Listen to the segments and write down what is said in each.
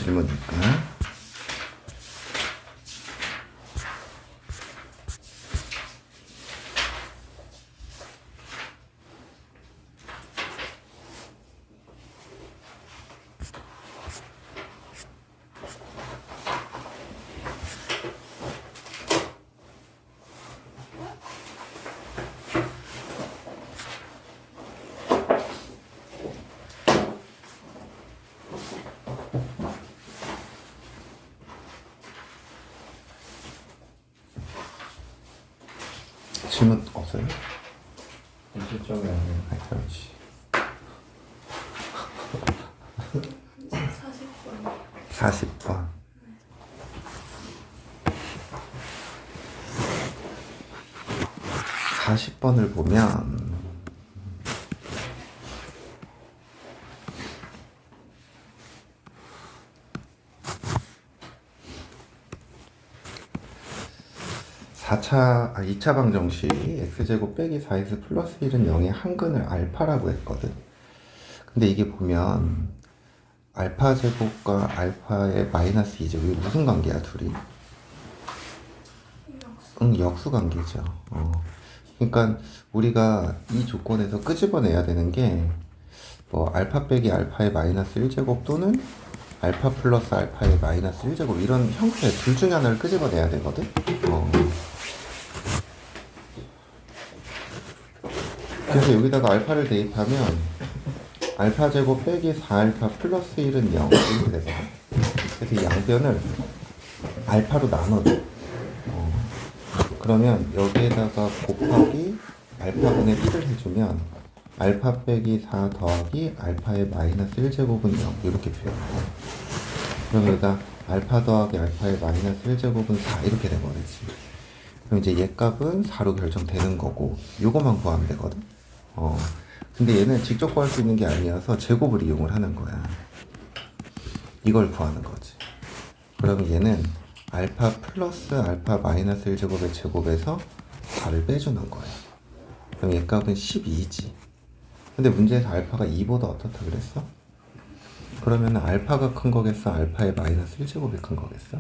질문이니까. 질문 없어요? 실점이 아니에요. 그렇지. 40번. 40번을 보면 아, 2차 방정식 x제곱 빼기 4x 플러스 1은 0의 한근을 알파라고 했거든. 근데 이게 보면 알파 제곱과 알파의 마이너스 2제곱 이게 무슨 관계야 둘이? 응, 역수 관계죠. 그러니까 우리가 이 조건에서 끄집어내야 되는 게 뭐 알파 빼기 알파의 마이너스 1제곱 또는 알파 플러스 알파의 마이너스 1제곱 이런 형태 둘 중에 하나를 끄집어내야 되거든. 그래서 여기다가 알파를 대입하면 알파 제곱 빼기 4알파 플러스 1은 0 이렇게 되거든. 그래서 이 양변을 알파로 나눠줘. 그러면 여기에다가 곱하기 알파분의 1을 해주면 알파 빼기 4 더하기 알파의 마이너스 1제곱은 0 이렇게 표현하고, 그럼 여기다 알파 더하기 알파의 마이너스 1제곱은 4 이렇게 돼버리지. 그럼 이제 얘 값은 4로 결정되는 거고 요거만 구하면 되거든. 근데 얘는 직접 구할 수 있는 게 아니어서 제곱을 이용을 하는 거야. 이걸 구하는 거지. 그러면 얘는 알파 플러스 알파 마이너스 1제곱의 제곱에서 4를 빼주는 거야. 그럼 얘 값은 12지. 근데 문제에서 알파가 2보다 어떻다 그랬어? 그러면 알파가 큰 거겠어? 알파의 마이너스 1제곱이 큰 거겠어?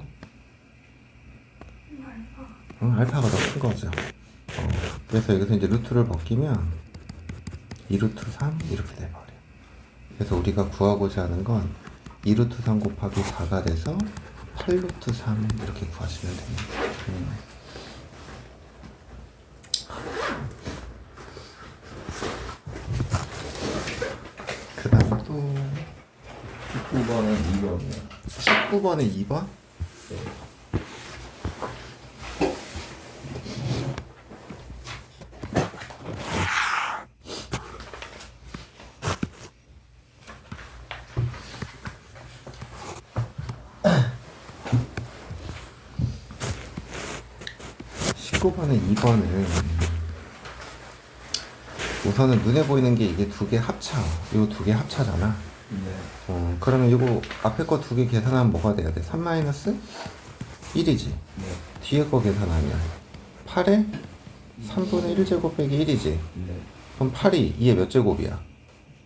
응, 알파가 더 큰 거죠. 그래서 여기서 이제 루트를 벗기면 2루트 3 이렇게 돼버려. 그래서 우리가 구하고자 하는 건 2루트 3 곱하기 4가 돼서 8루트 3 이렇게 구하시면 됩니다. 그 다음 또 19번은 2번이요. 19번에 2번? 네. 번에 2번을 우선은 눈에 보이는 게 이게 두 개 합차, 요 두 개 합차잖아. 네. 그러면 이거 앞에 거 두 개 계산하면 뭐가 돼야 돼? 3 마이너스 1이지. 네. 뒤에 거 계산하면 8에 3분의 1제곱 빼기 1이지. 네. 그럼 8이 2의 몇 제곱이야?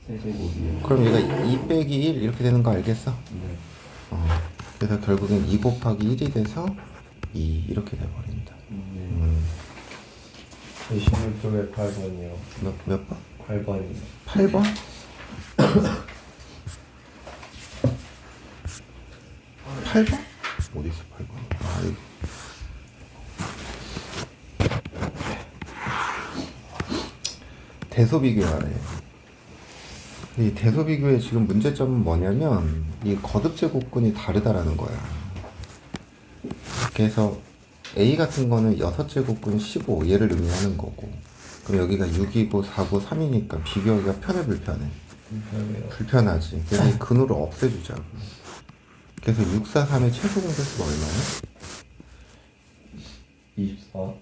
세제곱이요. 그럼 얘가 2 빼기 1 이렇게 되는 거 알겠어? 네. 그래서 결국엔 2 곱하기 1이 돼서 2 이렇게 돼버린다. 제시문 쪽에 8번이요. 몇 번? 8번이요. 8번? 8번? 어디 있어 8번? 아, 여기. 대소 비교하래. 이 대소 비교의 지금 문제점은 뭐냐면 이 거듭 제곱근이 다르다라는 거야. 그래서 A 같은 거는 6제곱근 15 얘를 의미하는 거고, 그럼 여기가 6이고 4고 3이니까 비교하기가 편해 불편해? 불편해요. 불편하지. 그래서 이 근호를 없애주자고. 그래서 6, 4, 3의 최소 공배수가 얼마야? 24.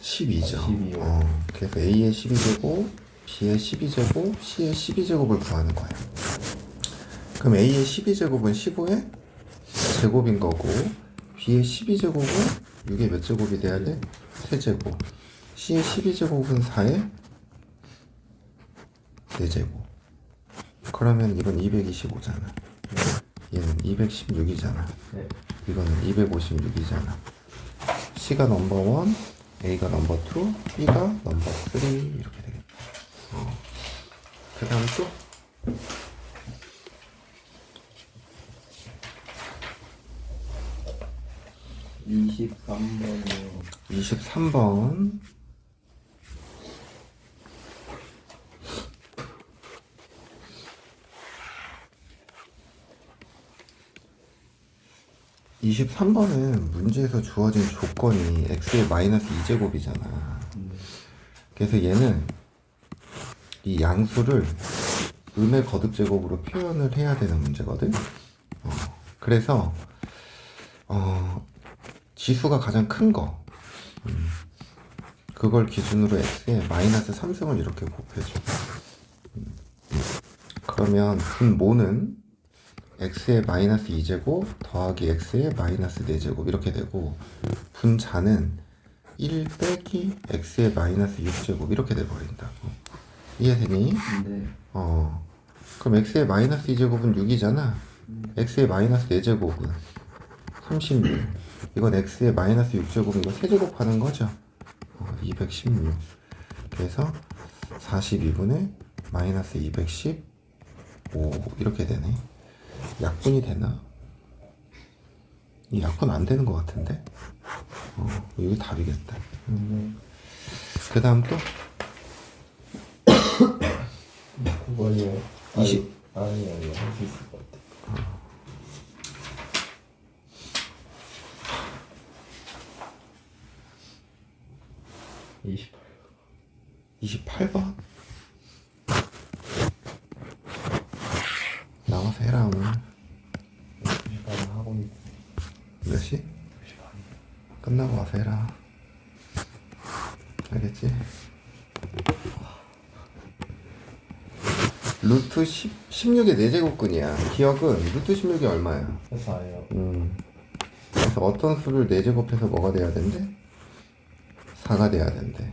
12죠. 12요. 그래서 A의 12제곱, B의 12제곱, C의 12제곱을 구하는 거야. 그럼 A의 12제곱은 15의 제곱인 거고, B의 12제곱은 6의 몇 제곱이 돼야 돼? 3제곱. C의 12제곱은 4의 4제곱. 그러면 이건 225잖아. 얘는 216이잖아. 네. 이거는 256이잖아. C가 넘버 1, A가 넘버 2, B가 넘버 3 이렇게 되겠다. 그 다음 또 23번이요. 23번. (23번은) 문제에서 주어진 조건이 x의 마이너스 2제곱이잖아. 그래서 얘는 이 양수를 음의 거듭 제곱으로 표현을 해야 되는 문제거든. 그래서 지수가 가장 큰 거, 그걸 기준으로 x에 마이너스 3승을 이렇게 곱해줘. 그러면 분모는 x의 마이너스 2제곱 더하기 x의 마이너스 4제곱 이렇게 되고, 분자는 1 빼기 x의 마이너스 6제곱 이렇게 돼버린다고. 이해되니? 네. 그럼 x의 마이너스 2제곱은 6이잖아. x의 마이너스 4제곱은 36. 이건 x의 마이너스 6제곱, 이거 세제곱하는 거죠. 216. 그래서 42분의 마이너스 215 이렇게 되네. 약분이 되나? 이 약분 안 되는 것 같은데? 이게 답이겠다. 그 다음 또 9번이요. 20. 아니요. 할 수 있을 것 같아. 28번 나와서 해라. 오늘 2시간 하고 있어. 몇 시? 끝나고 와서 해라. 알겠지? 루트 16의 4제곱근이야. 기억은 루트 16이 얼마야? 4예요. 그래서 어떤 수를 4제곱해서 뭐가 돼야 된대? 4가 돼야 된대.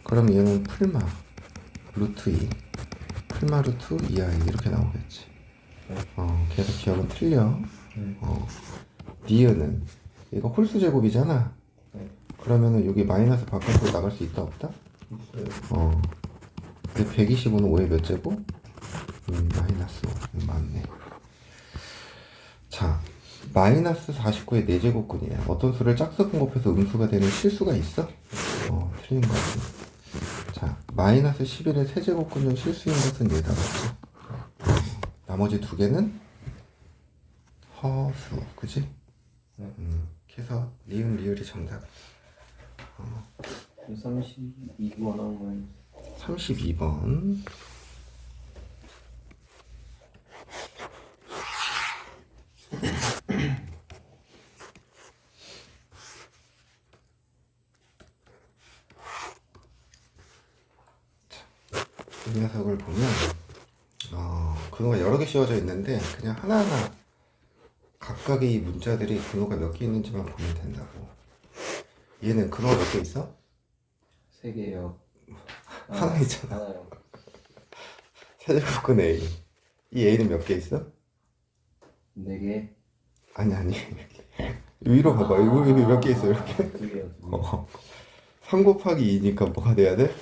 그럼 얘는 풀마 루트 2 풀마 루트 2i 이렇게 나오겠지. 그래서 기억은 틀려. 니은은 이거 홀수 제곱이잖아. 네. 그러면은 여기 마이너스 바깥으로 나갈 수 있다 없다? 있어요. 근데 125는 5의 몇 제곱? 마이너스 5. 맞네. 자, 마이너스 49의 4제곱근이야. 어떤 수를 짝수 분곱해서 음수가 되는 실수가 있어? 틀린 거지. 자, 마이너스 11의 세제곱근 중 실수인 것은 얘다 맞죠? 나머지 두 개는 허수, 그지? 네. 그래서 니은 리을이 정답. 32번 한 거예요. 32번. 이 녀석을 보면 근호가 여러 개 씌워져 있는데 그냥 하나하나 각각의 이 문자들이 근호가 몇 개 있는지만 보면 된다고. 얘는 근호가 몇 개 있어? 3개요. 하나 있잖아. 하나요. 세제곱근 A. 이 A는 몇 개 있어? 4개. 아니. 위로 봐봐. 여기 몇 개 있어 이렇게. 2개요. 3 곱하기 2니까 뭐가 돼야 돼?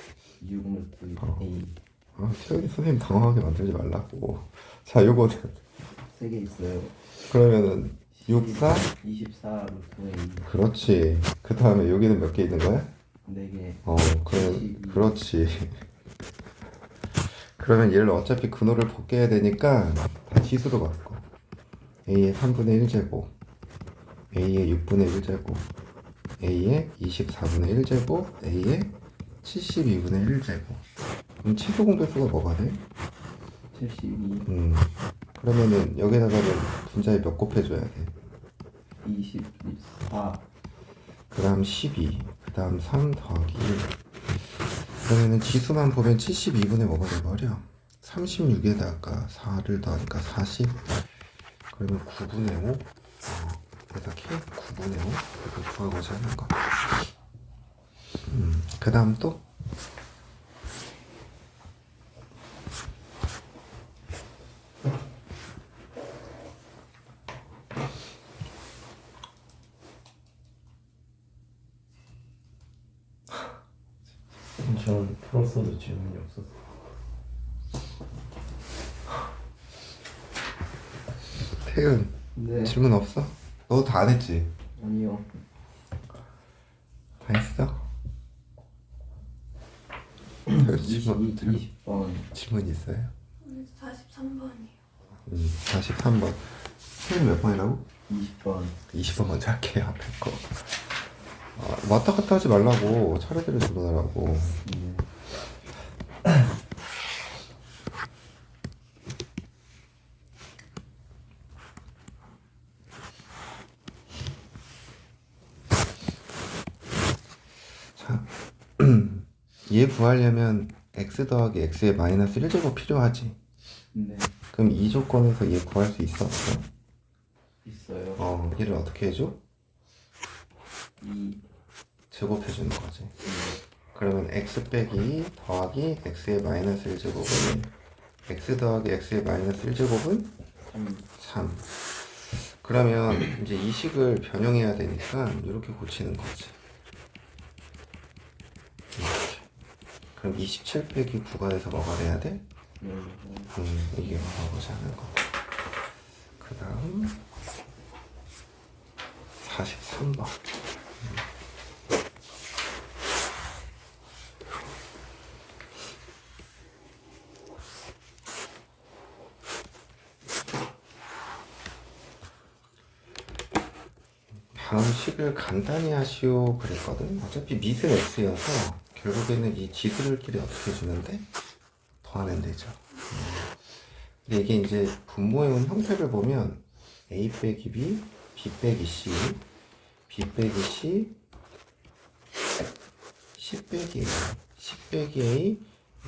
6 루트 A. 태연이 선생님 당황하게 만들지 말라고. 자, 요거는 3개 있어요. 그러면은 6, 4? 24 루트 A. 그렇지. 그 다음에 여기는 몇 개 있는 거야? 4개. 그렇지. 그러면 얘를 어차피 근호를 벗겨야 되니까 다 지수로 바꿔. A의 3분의 1제곱, A의 6분의 1제곱, A의 24분의 1제곱, A의 72분의 1제곱. 그럼 치수 공배수가 뭐가 돼? 72. 그러면은 여기다가는 분자에 몇 곱해줘야 돼? 24. 그 다음 12, 그 다음 3 더하기 1. 그러면은 지수만 보면 72분의 뭐가 돼버려? 36에다가 4를 더하니까 40. 그러면 9분의 5. 그래서 K 9분의 5. 이걸 구하고자 하는 거. 그 다음 또? 전 풀었어도 질문이 없었어. 태은 네. 질문 없어? 너도 다 안 했지? 아니요. 다 했어? 질문 20번. 질문 있어요? 43번이요. 43번. 태은 몇 번이라고? 20번. 20번 먼저 할게요. 앞에 거. 왔다 갔다 하지 말라고. 차례대로 질문하라고. 네. 자, 얘 구하려면 x 더하기 x의 마이너스 1제곱 필요하지. 네. 그럼 이 조건에서 얘 구할 수 있어? 없어? 있어요. 얘를 어떻게 해줘? 2. 제곱해주는 거지. 그러면 x 빼기 더하기 x의 마이너스 1제곱은 x 더하기 x의 마이너스 1제곱은 3. 3. 그러면 이제 이 식을 변형해야 되니까 이렇게 고치는 거지. 이렇게. 그럼 27 빼기 9가 돼서 뭐가 돼야 돼? 이게 나오지 않은 거. 그 다음 43번. 다음 식을 간단히 하시오 그랬거든. 어차피 밑은 x여서 결국에는 이 지수들끼리 어떻게 주는데 더하면 되죠. 근데 이게 이제 분모해온 형태를 보면 a 빼기 b, b 빼기 c, b 빼기 c, c 빼기 a, c 빼기 a,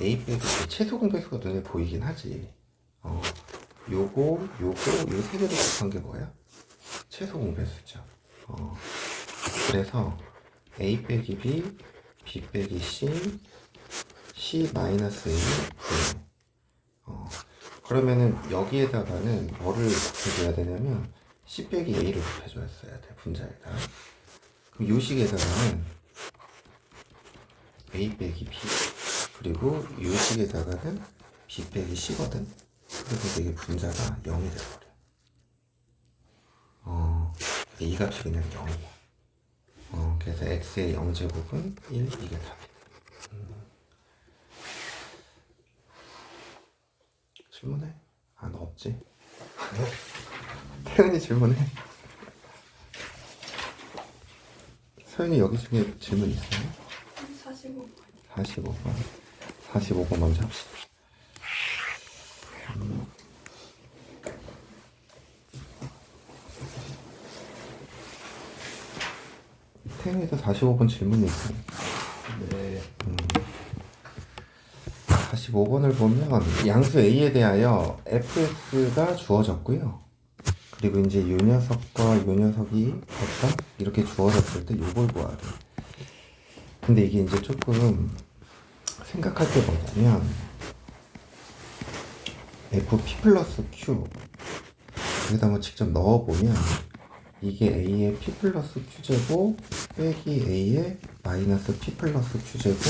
a 빼기 b 최소 공배수가 눈에 보이긴 하지. 요거 요 세 개를 곱한 게 뭐야? 최소 공배수죠. 그래서 a 빼기 b, b 빼기 c, c 마이너스 a. 그러면은 여기에다가는 뭐를 곱해줘야 되냐면 c 빼기 a를 곱해줘야 돼 분자에다. 그럼 요 식에다가는 a 빼기 b 그리고 요 식에다가는 b 빼기 c거든. 그래서 이게 분자가 0이 돼버려. 이 값이 그냥 0이야. 그래서 x의 0제곱은 1 이게 답이다. 질문해? 너 없지? 태은이 질문해. 서윤이 여기 중에 질문 있어요? 45번이요. 45번 먼저 합시다. 태은이도 45번 질문이 있어요. 네. 45번을 보면 양수 a에 대하여 fx가 주어졌고요. 그리고 이제 요 녀석과 요 녀석이 됐다? 이렇게 주어졌을 때 요걸 구하래. 근데 이게 이제 조금 생각할 게 뭐냐면 fp 플러스 q 여기다 한번 직접 넣어보면 이게 a의 p 플러스 q제곱 빼기 a의 마이너스 p 플러스 q제곱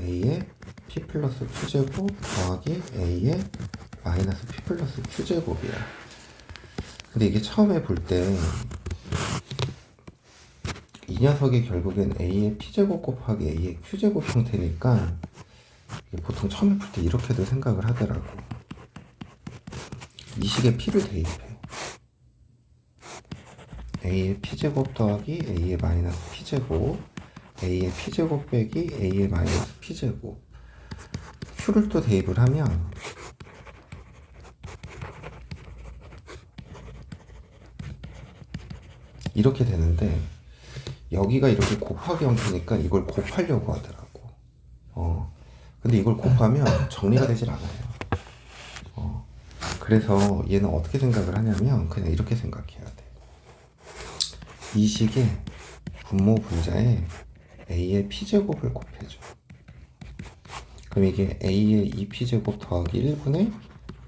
a의 p 플러스 q제곱 더하기 a의 마이너스 p 플러스 q제곱이야. 근데 이게 처음에 볼 때 이 녀석이 결국엔 a의 p제곱 곱하기 a의 q제곱 형태니까 이게 보통 처음에 볼 때 이렇게도 생각을 하더라고. 이 식에 p를 대입해. a의 p제곱 더하기 a의 마이너스 p제곱 a의 p제곱 빼기 a의 마이너스 p제곱 q를 또 대입을 하면 이렇게 되는데 여기가 이렇게 곱하기 형태니까 이걸 곱하려고 하더라고. 근데 이걸 곱하면 정리가 되질 않아요. 그래서 얘는 어떻게 생각을 하냐면 그냥 이렇게 생각해야 돼. 이 식의 분모 분자에 a의 p제곱을 곱해줘. 그럼 이게 a의 2p제곱 더하기 1분의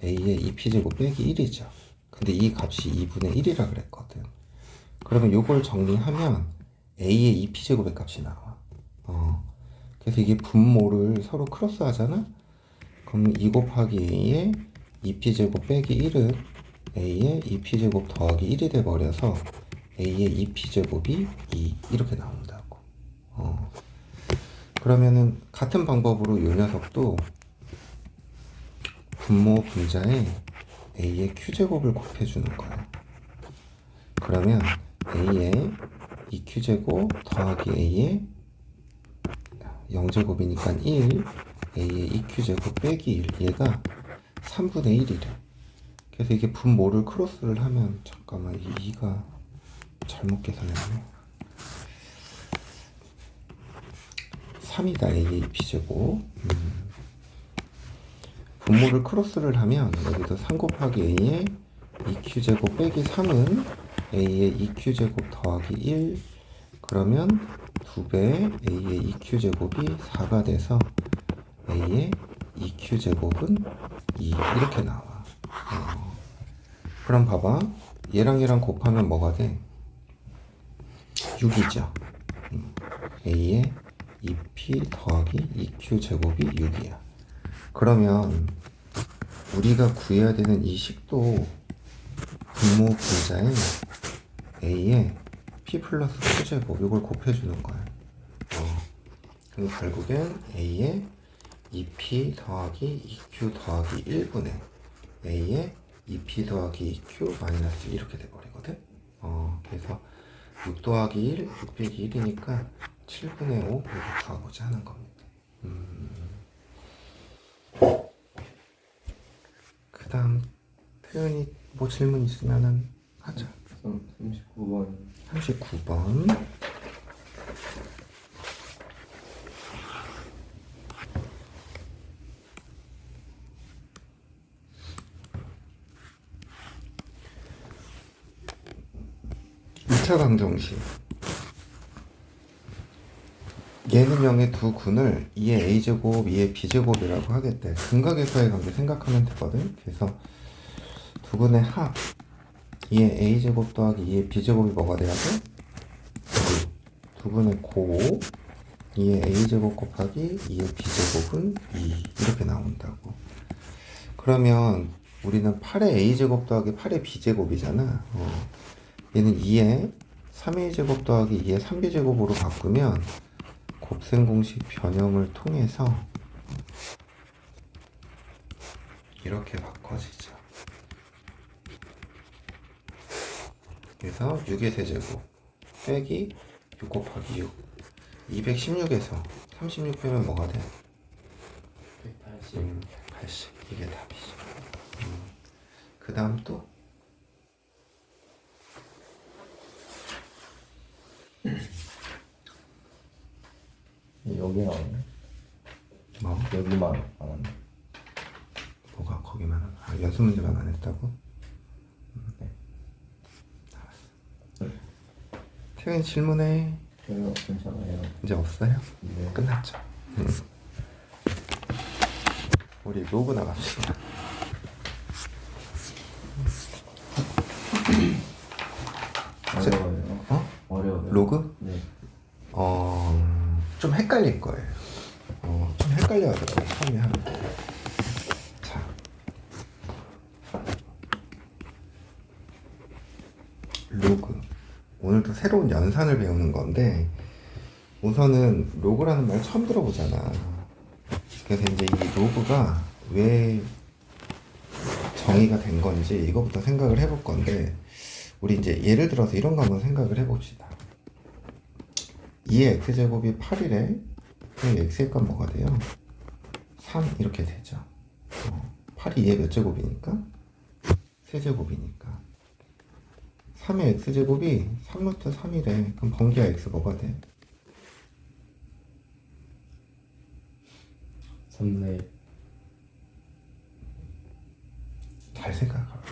a의 2p제곱 빼기 1이죠. 근데 이 값이 2분의 1이라 그랬거든. 그러면 요걸 정리하면 a의 2p제곱의 값이 나와. 그래서 이게 분모를 서로 크로스 하잖아? 그럼 2 곱하기 a의 2p제곱 빼기 1은 a의 2p제곱 더하기 1이 돼버려서 a의 2p제곱이 2 이렇게 나온다고. 그러면은 같은 방법으로 이 녀석도 분모 분자에 a의 q제곱을 곱해주는 거야. 그러면 a의 2q제곱 더하기 a의 0제곱이니까 1, a의 2q제곱 빼기 1, 얘가 3분의 1이래. 그래서 이게 분모를 크로스를 하면, 잠깐만, 이 2가 잘못 계산했네. 3이다, a의 2p제곱. 분모를 크로스를 하면 여기서 3 곱하기 a의 2q제곱 빼기 3은 a의 2q제곱 더하기 1, 그러면 2배 a의 2q제곱이 4가 돼서 a의 2q제곱은 2 이렇게 나와. 그럼 봐봐, 얘랑 얘랑 곱하면 뭐가 돼? 6이죠. a의 2p 더하기 2q제곱이 6이야. 그러면 우리가 구해야 되는 이 식도 분모 분자에 a의 p 플러스 q제곱 이걸 곱해주는 거야. 그럼 결국엔 a의 2p 더하기 2q 더하기 1분의 a의 2p 더하기 2q 마이너스 1 이렇게 돼버리거든. 그래서 6 더하기 1, 6 빼기 1이니까 7분의 5 이렇게 구하고자 하는 겁니다. 그 다음 태연이 뭐 질문 있으면은 하자. 39번. 39번. 차 방정식. 얘는 0의 두 군을 2의 a제곱, 2의 b제곱이라고 하겠대. 근각에서의 관계 생각하면 되거든. 그래서 두 군의 합 2의 a제곱 더하기 2의 b제곱이 뭐가 돼야 돼? 두 군의 고 2의 a제곱 곱하기 2의 b제곱은 2 이렇게 나온다고. 그러면 우리는 8의 a제곱 더하기 8의 b제곱이잖아. 얘는 2의 3a제곱 더하기 2의 3b제곱으로 바꾸면 곱셈 공식 변형을 통해서 이렇게 바꿔지죠. 그래서 6의 세제곱 빼기 6 곱하기 6 216에서 36 빼면 뭐가 돼? 180. 180 이게 답이죠. 그 다음 또 여기 나오네. 뭐? 여기만 안 왔네. 뭐가 거기만 연습 문제만 안 했다고? 네. 알았어. 태연이 질문해. 저요, 괜찮아요. 이제 없어요? 네. 끝났죠. 우리 로그 나갑시다. 어려워요. 어려워요. 로그? 네. 좀 헷갈릴 거예요. 좀 헷갈려 하더라고요, 처음에 하면. 자. 로그. 오늘도 새로운 연산을 배우는 건데, 우선은 로그라는 말 처음 들어보잖아. 그래서 이제 이 로그가 왜 정의가 된 건지 이거부터 생각을 해볼 건데, 우리 이제 예를 들어서 이런 거 한번 생각을 해봅시다. 2의 x제곱이 8이래. 그럼 x의 값 뭐가 돼요? 3 이렇게 되죠. 8이 2의 몇 제곱이니까? 세제곱이니까 3의 x제곱이 3루트 3이래. 그럼 번기하 x 뭐가 돼? 3분의 잘 생각해봐.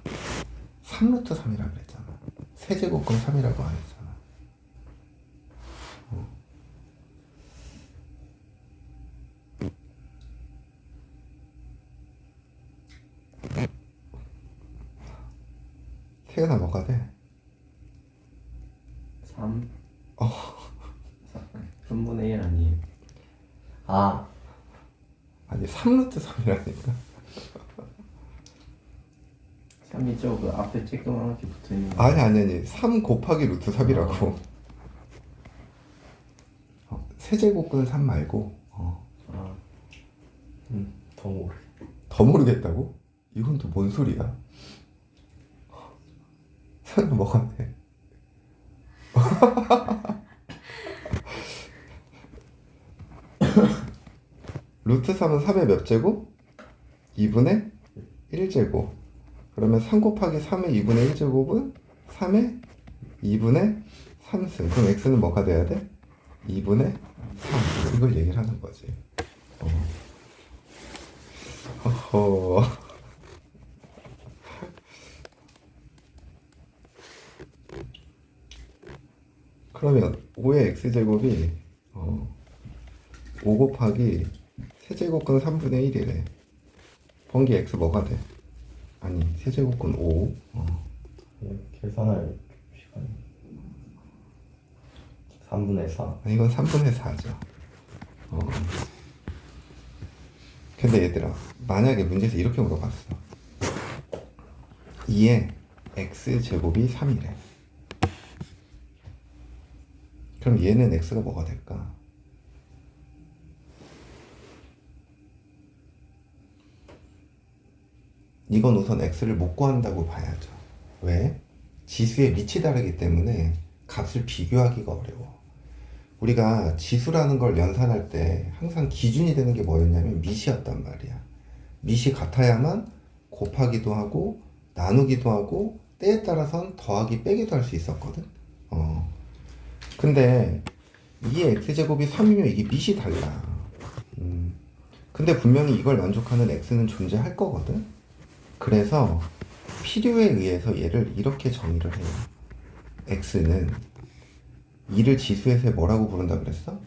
3루트 3이라 그랬잖아. 세제곱근 3이라고 안 했잖아. 태연아 뭐가 돼? 3? 어. 3분의 1 아니에요? 아, 3이라니까. 3이죠? 그 앞에 쬐끄맣게 붙어있는 거. 아니 3 곱하기 루트 3이라고. 세제곱근 3 말고 아, 더 모르. 더 모르겠다고? 이건 또 뭔 소리야? 뭐가 돼? 루트 3은 3의 몇 제곱? 2분의 1제곱. 그러면 3 곱하기 3의 2분의 1제곱은 3의 2분의 3승. 그럼 x는 뭐가 돼야 돼? 2분의 3. 이걸 얘기를 하는 거지. 어허. 그러면 5의 x제곱이 5 곱하기 세제곱근 3분의 1이래. 번기 x 뭐가 돼? 아니 세제곱근 5. 계산할 시간이 3분의 4. 아니 이건 3분의 4죠. 근데 얘들아, 만약에 문제에서 이렇게 물어봤어. 2의 x제곱이 3이래. 그럼 얘는 x가 뭐가 될까? 이건 우선 x를 못 구한다고 봐야죠. 왜? 지수의 밑이 다르기 때문에 값을 비교하기가 어려워. 우리가 지수라는 걸 연산할 때 항상 기준이 되는 게 뭐였냐면 밑이었단 말이야. 밑이 같아야만 곱하기도 하고 나누기도 하고 때에 따라선 더하기 빼기도 할 수 있었거든. 근데 2의 x제곱이 3이면 이게 밑이 달라. 근데 분명히 이걸 만족하는 x는 존재할 거거든. 그래서 필요에 의해서 얘를 이렇게 정의를 해요. x는 2를 지수에서 뭐라고 부른다 그랬어?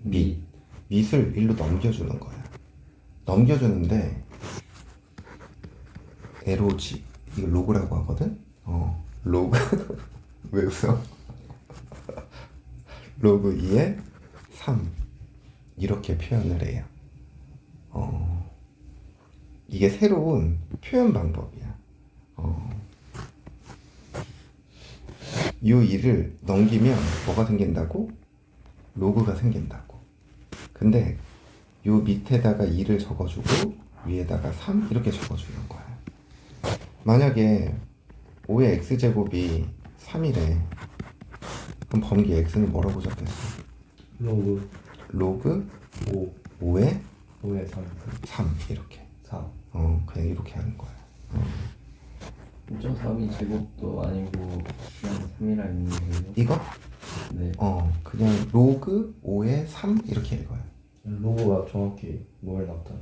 밑을 1로 넘겨주는 거야. 넘겨주는데 LOG 이거 로그라고 하거든? 로그 왜 웃어? 로그 2에 3 이렇게 표현을 해요. 이게 새로운 표현 방법이야. 이 2를 넘기면 뭐가 생긴다고? 로그가 생긴다고. 근데 이 밑에다가 2를 적어주고 위에다가 3 이렇게 적어주는 거야. 만약에 5의 x제곱이 3이래. 그럼 범기 x는 뭐라고 적겠어? 로그 로그 5. 5의 5에 3. 3 이렇게. 4. 그냥 이렇게 하는 거야. 1.3이 제곱도 아니고 그냥 3이라 있는 거예요? 이거? 네. 그냥 로그 5의 3 이렇게 읽어요. 로그가 정확히 뭘 나타내?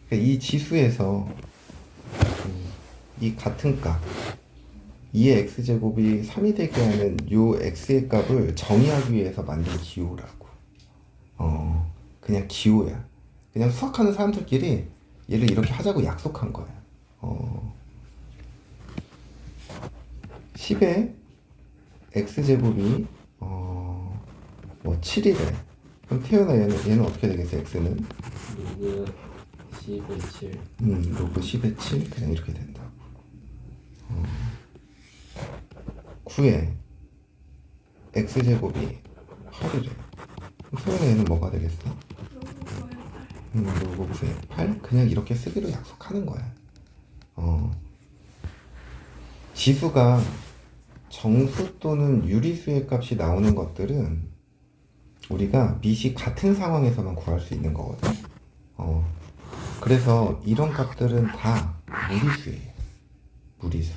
그러니까 이 지수에서 이 같은 값 2의 x제곱이 3이 되게 하는 요 x의 값을 정의하기 위해서 만든 기호라고. 그냥 기호야. 그냥 수학하는 사람들끼리 얘를 이렇게 하자고 약속한 거야. 10의 x제곱이 뭐 7이래. 그럼 태어나 얘는 어떻게 되겠어? x는 로그 10에 7. 로그 10의 7 그냥 이렇게 된다고. 9의 x제곱이 8이래. 그럼 태어나 얘는 뭐가 되겠어? 로그 9의 8 그냥 이렇게 쓰기로 약속하는 거야. 지수가 정수 또는 유리수의 값이 나오는 것들은 우리가 밑이 같은 상황에서만 구할 수 있는 거거든. 그래서 이런 값들은 다 무리수예요. 무리수.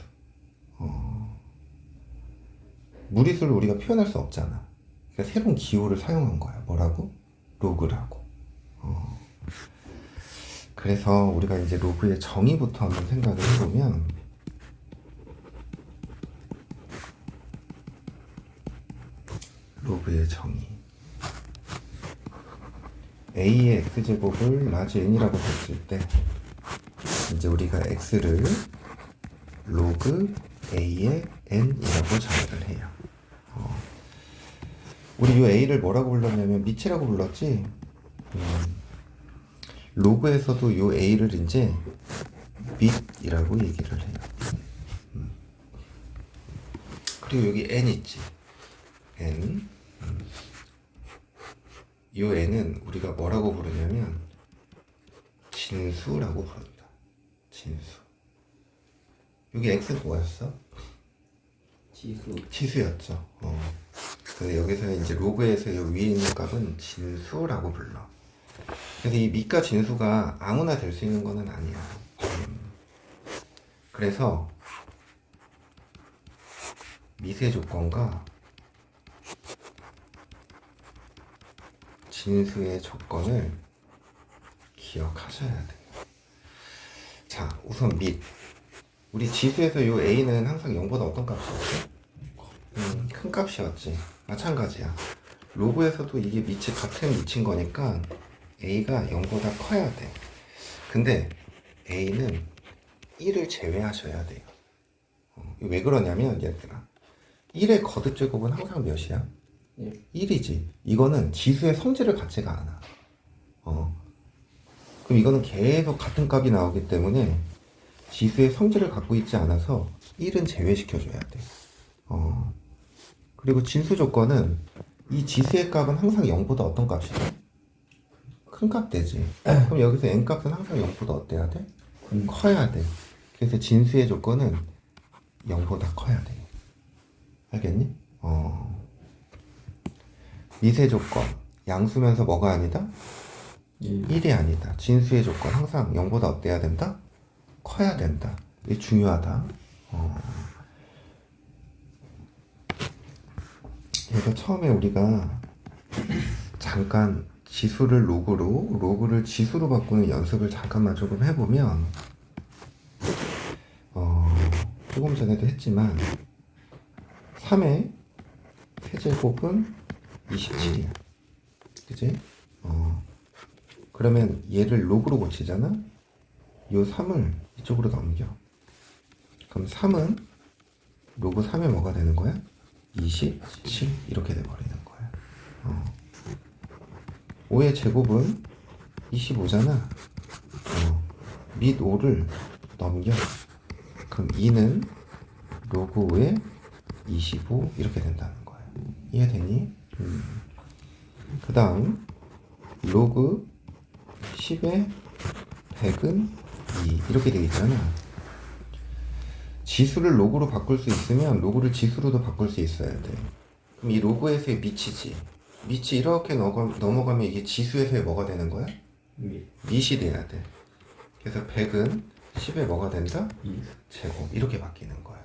무리수를 우리가 표현할 수 없잖아. 그러니까 새로운 기호를 사용한 거야. 뭐라고? 로그라고. 그래서 우리가 이제 로그의 정의부터 한번 생각을 해보면 로그의 정의 a의 x제곱을 라지 n이라고 했을 때 이제 우리가 x를 로그 a의 n이라고 정의를 해요. 우리 이 a를 뭐라고 불렀냐면 밑이라고 불렀지. 로그에서도 요 a를 이제 밑이라고 얘기를 해요. 그리고 여기 n 있지. n. 요 n은 우리가 뭐라고 부르냐면 진수라고 부른다. 진수. 여기 x는 뭐였어? 지수. 치수였죠. 근데 여기서 이제 로그에서 여기 위에 있는 값은 진수라고 불러. 그래서 이 밑과 진수가 아무나 될 수 있는 거는 아니야. 그래서 밑의 조건과 진수의 조건을 기억하셔야 돼요. 자, 우선 밑. 우리 지수에서 요 a는 항상 0보다 어떤 값이었지? 큰 값이었지. 마찬가지야. 로그에서도 이게 밑이 같은 밑인 거니까 a가 0보다 커야 돼. 근데 a는 1을 제외하셔야 돼요. 왜 그러냐면 얘들아, 1의 거듭 제곱은 항상 몇이야? 예. 1이지. 이거는 지수의 성질을 갖지가 않아. 그럼 이거는 계속 같은 값이 나오기 때문에 지수의 성질을 갖고 있지 않아서 1은 제외시켜줘야 돼. 그리고 진수 조건은 이 지수의 값은 항상 0보다 어떤 값이야? 큰 값 되지. 그럼 여기서 n 값은 항상 0보다 어때야 돼? 커야 돼. 그래서 진수의 조건은 0보다 커야 돼. 알겠니? 미세 조건. 양수면서 뭐가 아니다? 1이 아니다. 진수의 조건 항상 0보다 어때야 된다? 커야 된다. 이게 중요하다. 그래서 처음에 우리가 잠깐 지수를 로그로, 로그를 지수로 바꾸는 연습을 잠깐만 조금 해보면, 조금 전에도 했지만 3의 세제곱은 27이야. 그지? 그러면 얘를 로그로 고치잖아? 요 3을 이쪽으로 넘겨. 그럼 3은 로그 3에 뭐가 되는 거야? 27 이렇게 돼버리는 거야. 5의 제곱은 25잖아. 밑 5를 넘겨. 그럼 2는 로그 5에 25 이렇게 된다는 거야. 이해되니? 그 다음 로그 10에 100은 2 이렇게 되겠잖아. 지수를 로그로 바꿀 수 있으면 로그를 지수로도 바꿀 수 있어야 돼. 그럼 이 로그에서의 밑이지. 밑이 이렇게 넘어가면 이게 지수에서의 뭐가 되는 거야? 밑이 돼야 돼. 그래서 100은 10에 뭐가 된다? 2. 제곱 이렇게 바뀌는 거야.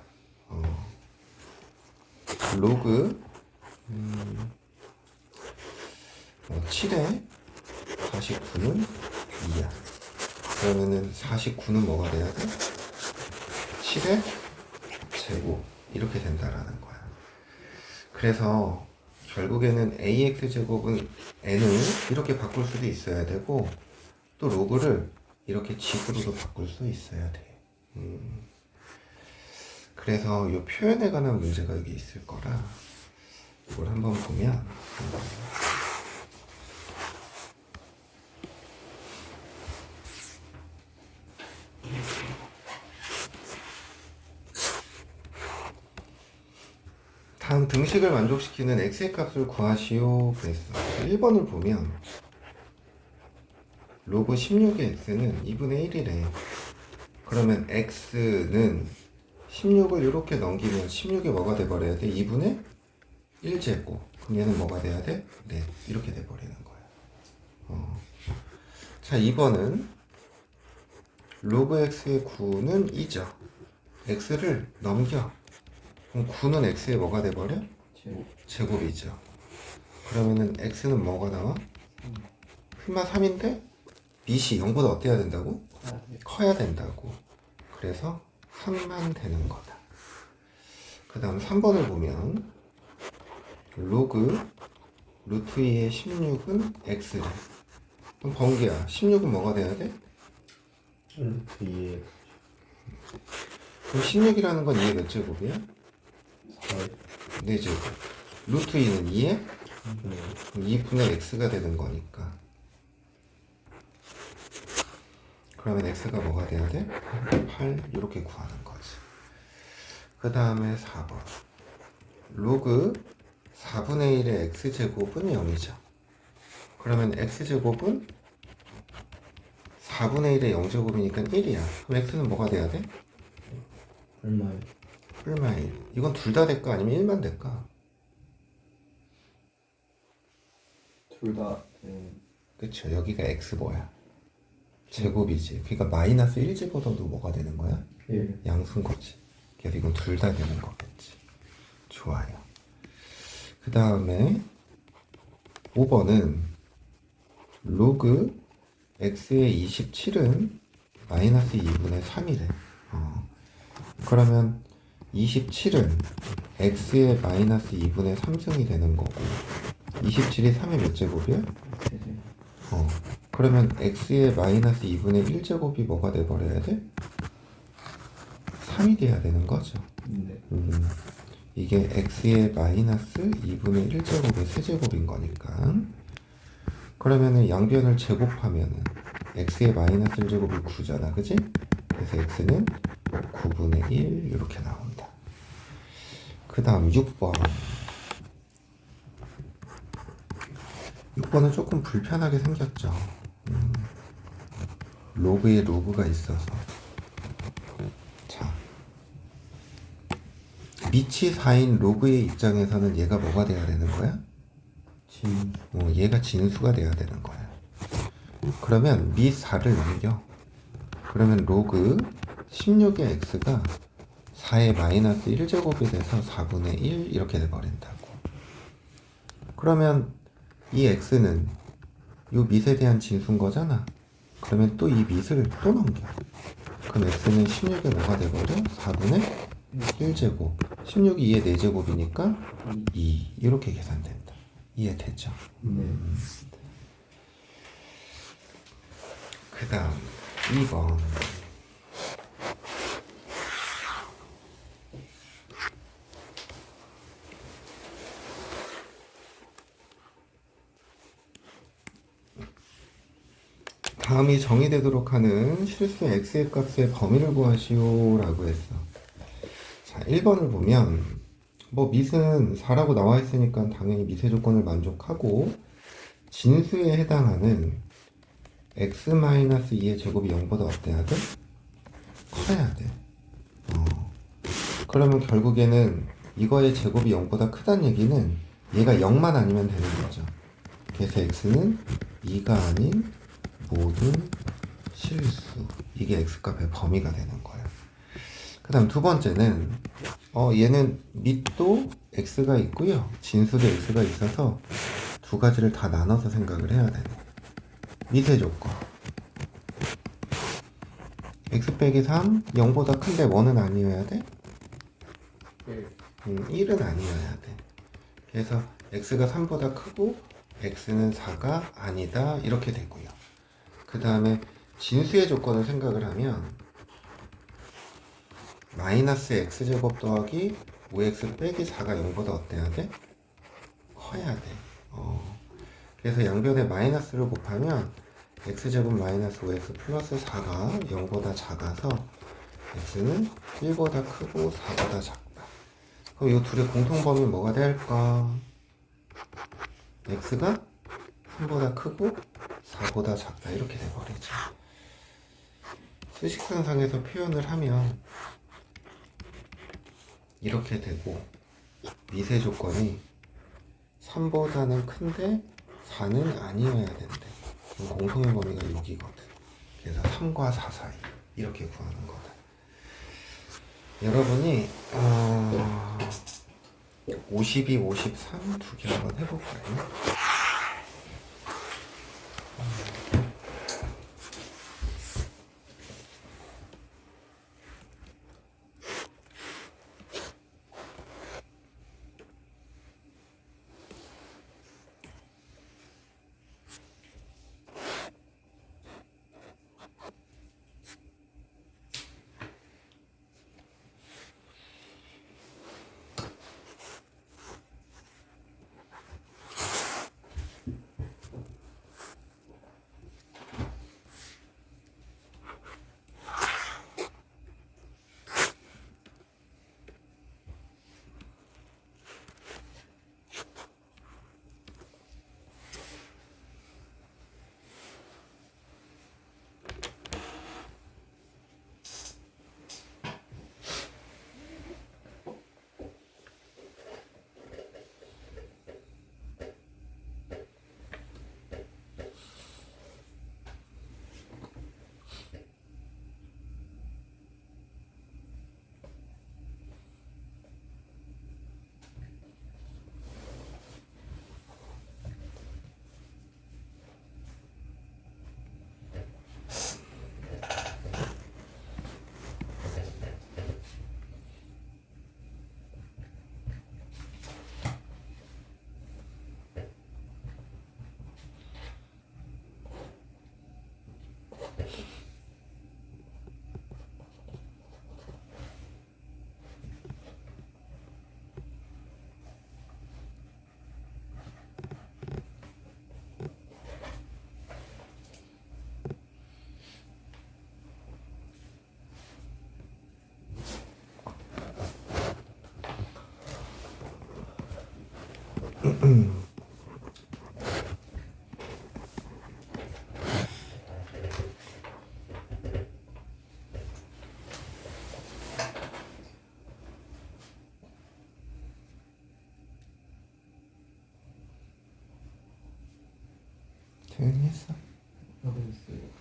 로그 7에 49는 2야. 그러면은 49는 뭐가 돼야 돼? 7의 제곱 이렇게 된다라는 거야. 그래서 결국에는 ax 제곱은 n을 이렇게 바꿀 수도 있어야 되고 또 로그를 이렇게 지수로도 바꿀 수 있어야 돼. 그래서 이 표현에 관한 문제가 여기 있을 거라 이걸 한번 보면 다음 등식을 만족시키는 x의 값을 구하시오 그랬어. 1번을 보면 로그 16의 x는 2분의 1이래. 그러면 x는 16을 이렇게 넘기면 16이 뭐가 돼버려야 돼? 2분의 1제곱. 그럼 얘는 뭐가 돼야 돼? 네, 이렇게 돼버리는 거야. 자, 2번은 로그 x의 9는 2죠. x를 넘겨. 그럼 9는 x에 뭐가 돼버려? 제곱이죠. 그러면은 x는 뭐가 나와? 설마 3인데 밑이 0보다 어때야 된다고? 커야 된다고. 그래서 3만 되는 거다. 그 다음 3번을 보면 로그 루트 2의 16은 x래. 그럼 번개야. 16은 뭐가 돼야 돼? 루트 2에 그럼 16이라는 건 2의 몇 제곱이야? 4제곱. 루트 2는 2에? 2분의 x가 되는 거니까 그러면 x가 뭐가 돼야 돼? 8 이렇게 구하는 거지. 그 다음에 4번 로그 4분의 1의 x제곱은 0이죠. 그러면 x제곱은 4분의 1의 0제곱이니까 1이야. 그럼 x는 뭐가 돼야 돼? 얼마요? 뿔마 1. 이건 둘 다 될까? 아니면 1만 될까? 둘다 그쵸. 여기가 x 뭐야? 제곱이지. 그러니까 마이너스 1제곱도 뭐가 되는 거야? 1. 양수인 거지. 그래서 이건 둘 다 되는 거겠지. 좋아요. 그 다음에 5번은 로그 x의 27은 마이너스 2분의 3이래. 그러면 27은 x의 마이너스 2분의 3승이 되는 거고 27이 3의 몇 제곱이야? 그러면 x의 마이너스 2분의 1제곱이 뭐가 돼버려야 돼? 3이 돼야 되는 거죠. 네. 이게 x의 마이너스 2분의 1제곱의 세제곱인 거니까. 그러면은 양변을 제곱하면은 x의 마이너스 1제곱이 9잖아, 그지? 그래서 x는 9분의 1 이렇게 나온다. 그 다음 6번. 6번은 조금 불편하게 생겼죠. 로그에 로그가 있어서. 자, 밑이 4인 로그의 입장에서는 얘가 뭐가 돼야 되는 거야? 얘가 진수가 돼야 되는 거야. 그러면 밑 4를 넘겨. 그러면 로그 16의 x가 4의 마이너스 1제곱이 돼서 4분의 1 이렇게 돼버린다고. 그러면 이 x는 이 밑에 대한 진수인 거잖아. 그러면 또 이 밑을 또 넘겨. 그럼 x는 16에 뭐가 돼버려? 4분의 1제곱. 16이 2의 4제곱이니까 2 이렇게 계산된다. 이해됐죠? 그 다음 2번 다음이 정의되도록 하는 실수 x의 값의 범위를 구하시오 라고 했어. 자, 1번을 보면 뭐 밑은 4라고 나와 있으니까 당연히 밑의 조건을 만족하고 진수에 해당하는 x-2의 제곱이 0보다 어때야 돼? 커야 돼. 그러면 결국에는 이거의 제곱이 0보다 크다는 얘기는 얘가 0만 아니면 되는 거죠. 그래서 x는 2가 아닌 모든 실수. 이게 x값의 범위가 되는 거예요. 그 다음 두 번째는 얘는 밑도 x가 있고요. 진수도 x가 있어서 두 가지를 다 나눠서 생각을 해야 되네. 밑의 조건 x 빼기 3 0보다 큰데 1은 아니어야 돼? 1은 아니어야 돼. 그래서 x가 3보다 크고 x는 4가 아니다 이렇게 되고요. 그 다음에 진수의 조건을 생각을 하면 마이너스 x제곱 더하기 5x 빼기 4가 0보다 어때야 돼? 커야 돼. 그래서 양변에 마이너스를 곱하면 x제곱 마이너스 5x 플러스 4가 0보다 작아서 x는 1보다 크고 4보다 작다. 그럼 이 둘의 공통범위 뭐가 될까? x가 3보다 크고 4보다 작다 이렇게 돼버리죠. 수식선상에서 표현을 하면 이렇게 되고 미세 조건이 3보다는 큰데 4는 아니어야 된대. 공통의 범위가 6이거든. 그래서 3과 4 사이 이렇게 구하는 거다. 여러분이 52, 53 두 개 한번 해볼까요? 태연이 했어? 하고 있어요.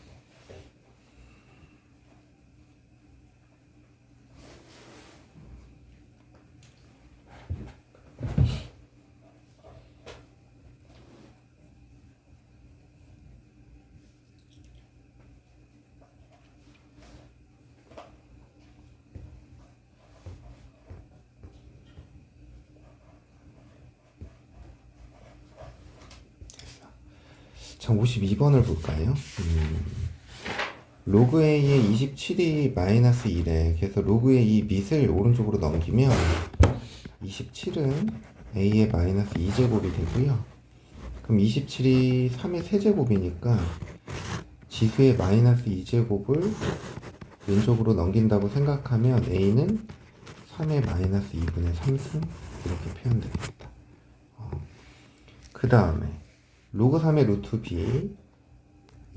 자, 52번을 볼까요? 로그 A의 27이 마이너스 1에 그래서 로그 A 밑을 오른쪽으로 넘기면 27은 A의 마이너스 2제곱이 되고요. 그럼 27이 3의 세제곱이니까 지수의 마이너스 2제곱을 왼쪽으로 넘긴다고 생각하면 A는 3의 마이너스 2분의 3승 이렇게 표현되겠다. 그 다음에 로그 3의 루트 B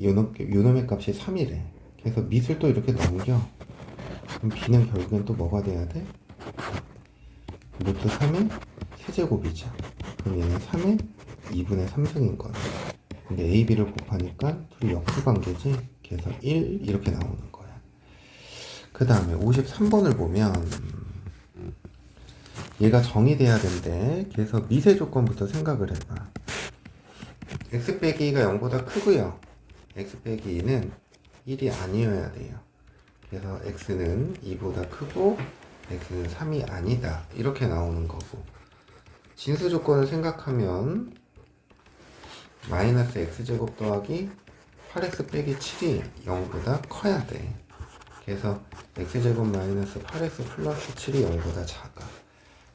요놈의 값이 3이래. 그래서 밑을 또 이렇게 넘겨. 그럼 B는 결국엔 또 뭐가 돼야 돼? 루트 3의 세제곱이죠. 그럼 얘는 3의 2분의 3승인 거네. 근데 A, B를 곱하니까 둘이 역수관계지. 그래서 1 이렇게 나오는 거야. 그 다음에 53번을 보면 얘가 정의돼야 된대. 그래서 미세 조건부터 생각을 해봐. x 빼기 2가 0보다 크고요. x 빼기 2는 1이 아니어야 돼요. 그래서 x는 2보다 크고 x는 3이 아니다. 이렇게 나오는 거고. 진수 조건을 생각하면 마이너스 x제곱 더하기 8x 빼기 7이 0보다 커야 돼. 그래서 x제곱 마이너스 8x 플러스 7이 0보다 작아.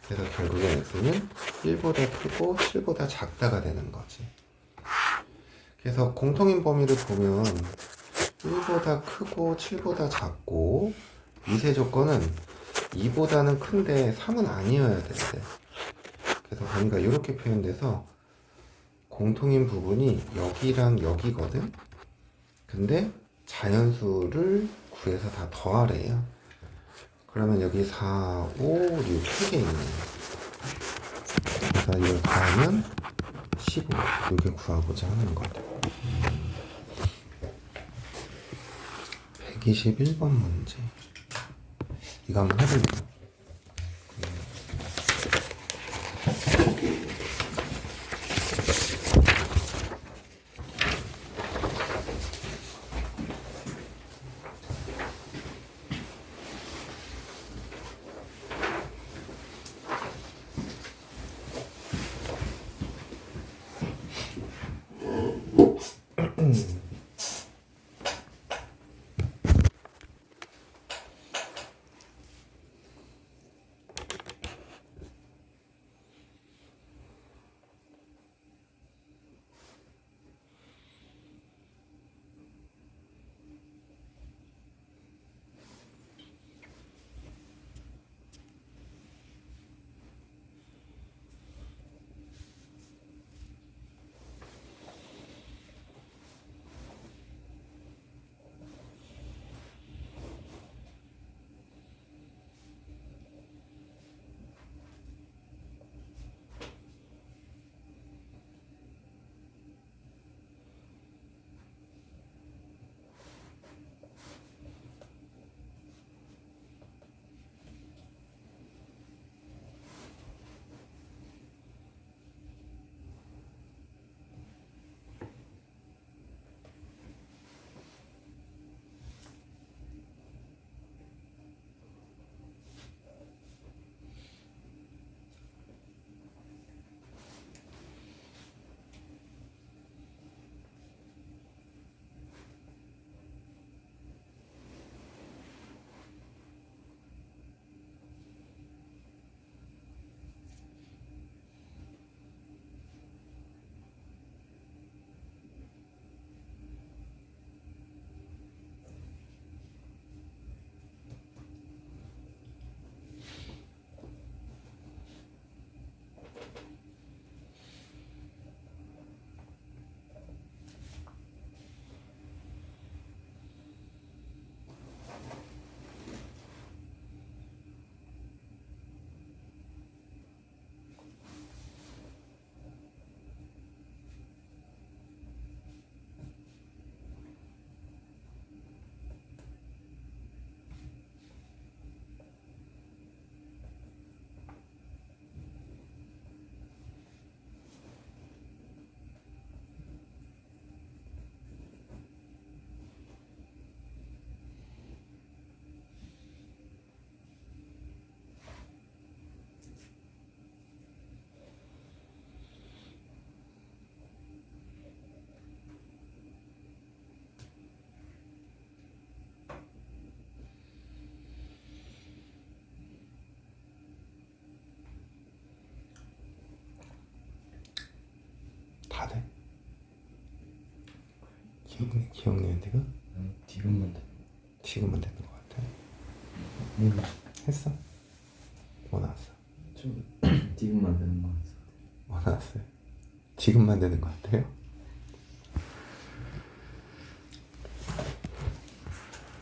그래서 결국엔 x는 1보다 크고 7보다 작다가 되는 거지. 그래서 공통인 범위를 보면 1보다 크고 7보다 작고 미세 조건은 2보다는 큰데 3은 아니어야 된대. 그래서 범위가 이렇게 표현돼서 공통인 부분이 여기랑 여기거든. 근데 자연수를 구해서 다 더하래요. 그러면 여기 4, 5, 6, 3개 있네. 그래서 이걸 더하면 15 이렇게 구하고자 하는 거다. 121번 문제. 이거 한번 해볼게요. 기억나는 데가? 디귿만 돼. 지금만 되는 것 같아. 몰라. 했어? 뭐 나왔어? 좀 디귿만 되는 거 같아. 뭐 나왔어요? 지금만 되는 것 같아요?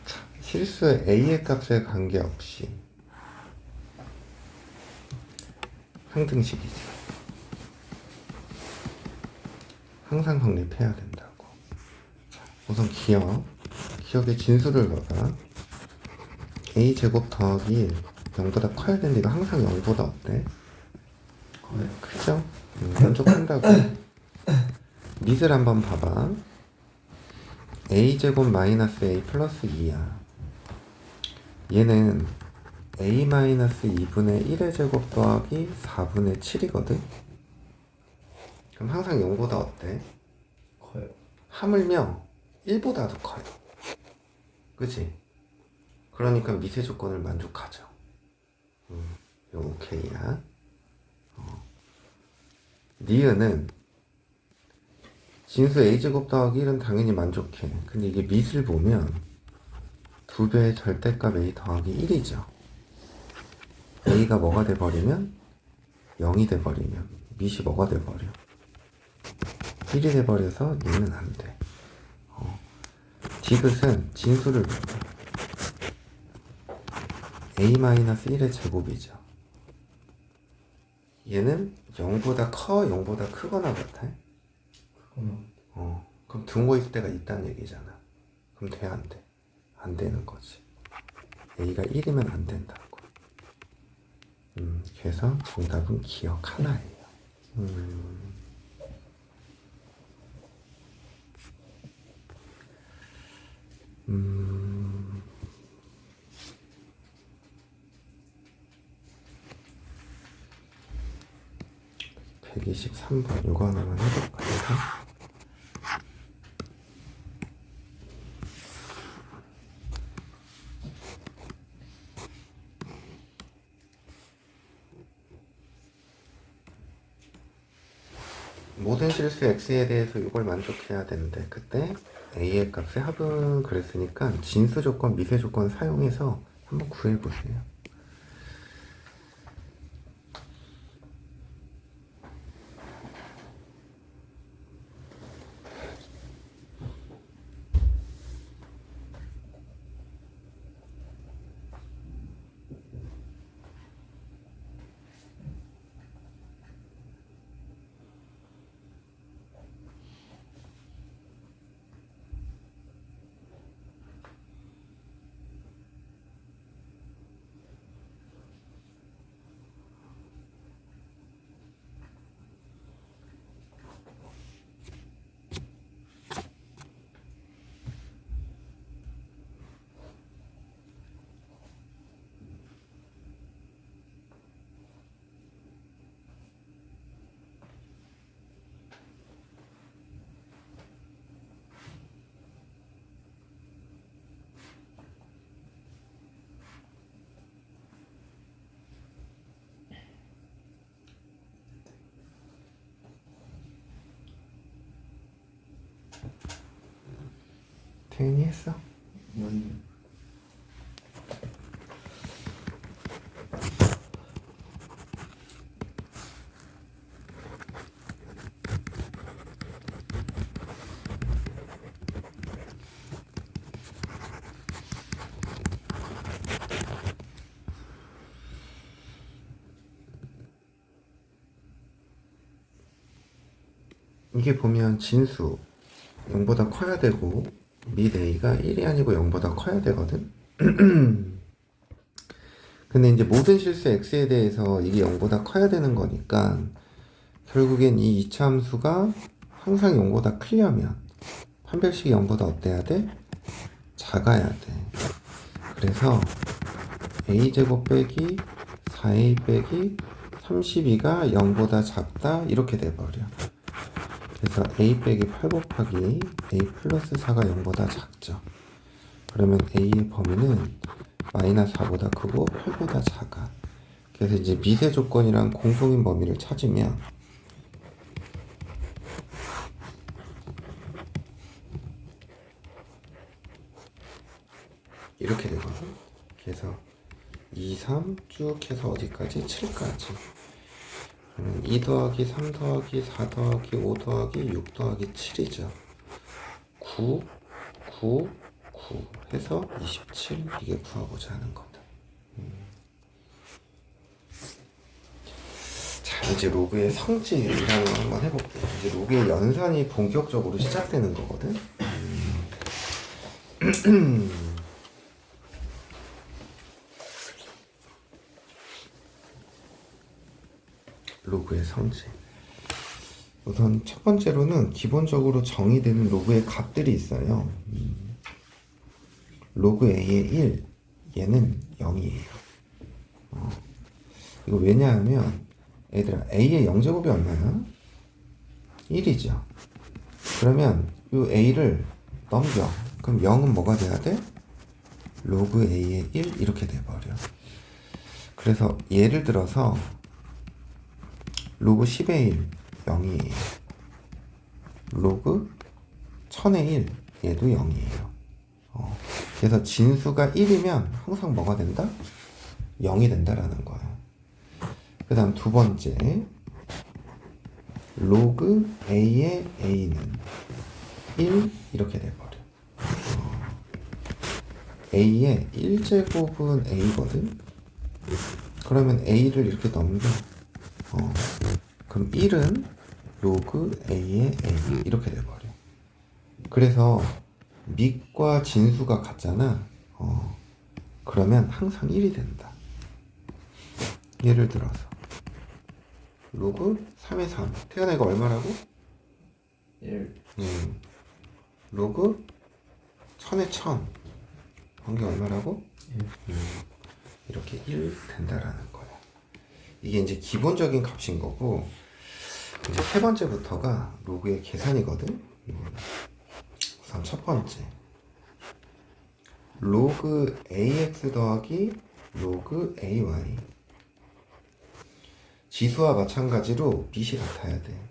자, 실수 a의 값에 관계없이 항등식이죠. 항상 성립해야 된다고. 자, 우선 기억에 진수를 넣어봐. a제곱 더하기 1 0보다 커야 되는데 이거 항상 0보다 어때? 크죠? 만족한다고. 밑을 한번 봐봐. a제곱 마이너스 a 플러스 2야. 얘는 a 마이너스 2분의 1의 제곱 더하기 4분의 7이거든? 그럼 항상 0보다 어때? 커요. 하물며 1보다도 커요. 그치? 그러니까 미세 조건을 만족하죠. 이거 오케이야. 니은은 진수 a제곱 더하기 1은 당연히 만족해. 근데 이게 밑을 보면 2배의 절대값 a 더하기 1이죠. a가 뭐가 돼버리면 0이 돼버리면 밑이 뭐가 돼버려? 1이 돼버려서 얘는 안 돼. 디귿은 진수를 보고 a-1의 제곱이죠. 얘는 0보다 커, 0보다 크거나 같아? 그럼 등호 있을 때가 있다는 얘기잖아. 그럼 돼, 안 돼? 안 되는 거지. a가 1이면 안 된다고. 그래서 정답은 기억 하나예요. 123번 이거 하나만 해볼까요? 모든 실수 x에 대해서 이걸 만족해야 되는데 그때 a의 값의 합은 그랬으니까 진수 조건, 미세 조건 사용해서 한번 구해보세요. 태윤이 했어? 아니. 이게 보면 진수 0보다 커야 되고 밑 a가 1이 아니고 0보다 커야 되거든. 근데 이제 모든 실수 x에 대해서 이게 0보다 커야 되는 거니까 결국엔 이 이차함수가 항상 0보다 크려면 판별식이 0보다 어때야 돼? 작아야 돼. 그래서 a제곱 빼기 4a 빼기 32가 0보다 작다 이렇게 돼버려. 그래서 a 빼기 8 곱하기 a 플러스 4가 0보다 작죠. 그러면 a의 범위는 마이너스 4보다 크고 8보다 작아. 그래서 이제 미세 조건이랑 공통인 범위를 찾으면 이렇게 되거든. 그래서 2, 3 쭉 해서 어디까지? 7까지. 2 더하기 3 더하기 4 더하기 5 더하기 6 더하기 7이죠. 9, 9, 9 해서 27. 이게 구하고자 하는 거다. 자, 이제 로그의 성질이라는 걸 한번 해볼게요. 이제 로그의 연산이 본격적으로 시작되는 거거든. 로그의 성질. 우선 첫 번째로는 기본적으로 정의되는 로그의 값들이 있어요. 로그 A의 1, 얘는 0이에요. 이거 왜냐하면 얘들아 A의 0제곱이 얼마야? 1이죠. 그러면 이 A를 넘겨. 그럼 0은 뭐가 돼야 돼? 로그 A의 1 이렇게 돼버려. 그래서 예를 들어서 로그 10의 1 0이에요. 로그 1000의 1 얘도 0이에요. 그래서 진수가 1이면 항상 뭐가 된다? 0이 된다라는 거예요. 그 다음 두 번째 로그 A의 A는 1 이렇게 돼버려. A의 1제곱은 A거든? 그러면 A를 이렇게 넘겨. 그럼 1은 로그 A의 A 이렇게 돼버려. 그래서 밑과 진수가 같잖아. 그러면 항상 1이 된다. 예를 들어서 로그 3의 3. 태연아 이거 얼마라고? 1. 로그 1000의 1000. 관계 얼마라고? 이렇게 1 된다라는 거야. 이게 이제 기본적인 값인 거고, 이제 세 번째부터가 로그의 계산이거든. 우선 첫 번째 로그 AX 더하기 로그 AY. 지수와 마찬가지로 밑이 같아야 돼.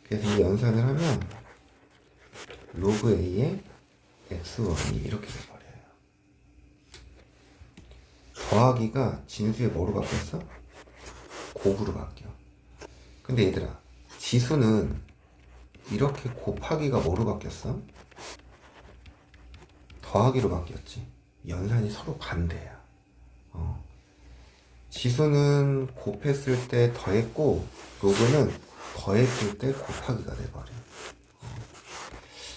그래서 이 연산을 하면 로그 A의 XY 이렇게 돼버려요. 더하기가 진수에 뭐로 바뀌었어? 곱으로 바뀌어. 근데 얘들아, 지수는 이렇게 곱하기가 뭐로 바뀌었어? 더하기로 바뀌었지. 연산이 서로 반대야. 지수는 곱했을 때 더했고 로그는 더했을 때 곱하기가 돼버려.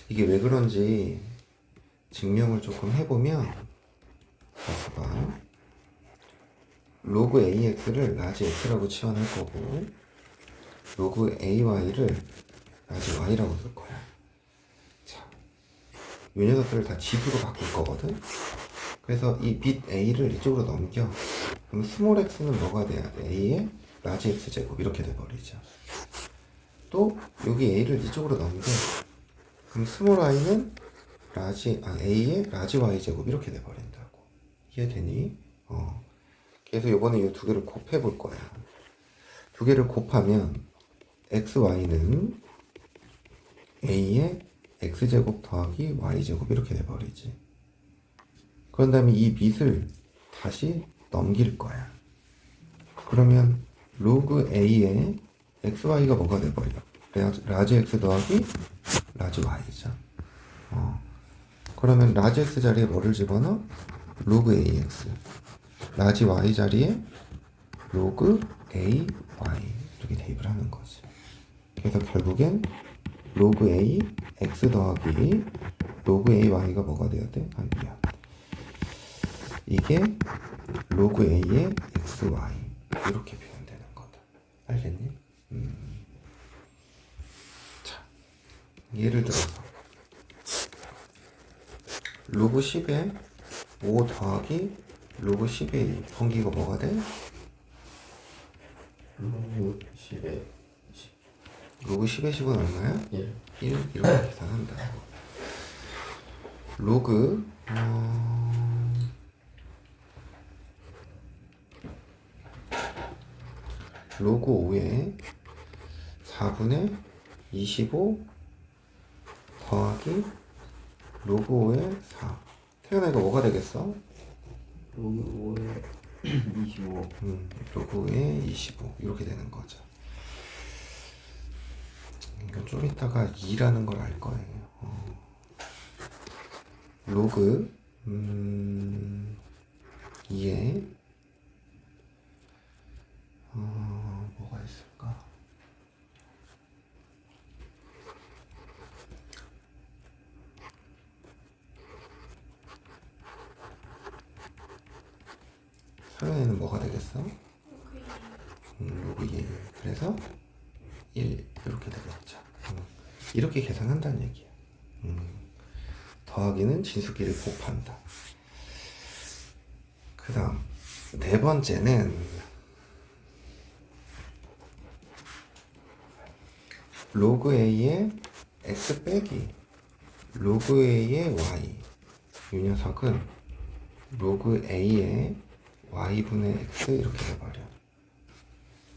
이게 왜 그런지 증명을 조금 해보면, 다시 봐. 로그 AX를 라지 X라고 치환할 거고 로그 AY를 라지 Y라고 쓸 거야. 자, 이 녀석들을 다 지수로 바꿀 거거든. 그래서 이 빛 A를 이쪽으로 넘겨. 그럼 스몰 x는 뭐가 돼야 돼? A의 라지 X제곱 이렇게 돼버리죠. 또 여기 A를 이쪽으로 넘겨. 그럼 스몰 y는 A의 라지 Y제곱 이렇게 돼버린다고. 이해되니? 그래서 요번에 이 두 개를 곱해 볼 거야. 두 개를 곱하면 xy는 a의 x제곱 더하기 y제곱 이렇게 돼버리지. 그런 다음에 이 밑을 다시 넘길 거야. 그러면 로그 a의 xy가 뭐가 돼버려? 라지 x 더하기 라지 y죠. 그러면 라지 x 자리에 뭐를 집어넣어? 로그 ax. 라지 y 자리에 로그 a y 이렇게 대입을 하는 거지. 그래서 결국엔 로그 a x 더하기 로그 a y가 뭐가 돼야 돼? 미안. 이게 로그 a의 x y 이렇게 표현되는 거다. 알겠니? 자, 예를 들어서 로그 10에 5 더하기 로그 10의 1 번기가 뭐가 돼? 로그 10에 10. 로그 10의 10은 얼마야? 1. 1 이렇게 계산한다. 로그 로그 5에 4분의 25 더하기 로그 5에 4 태연아 이거 뭐가 되겠어? 로그 5에 25. 로그에 25 이렇게 되는 거죠. 이거 좀 이따가 2라는 걸 알 거예요. 로그 2에 뭐가 있을까? 서연이는 뭐가 되겠어? 로그 2. 그래서 1 이렇게 되겠죠. 이렇게 계산한다는 얘기야. 더하기는 진수끼리 곱한다. 그 다음 네 번째는 로그 A의 X 빼기 로그 A의 Y. 이 녀석은 로그 A의 Y분의 X 이렇게 돼버려.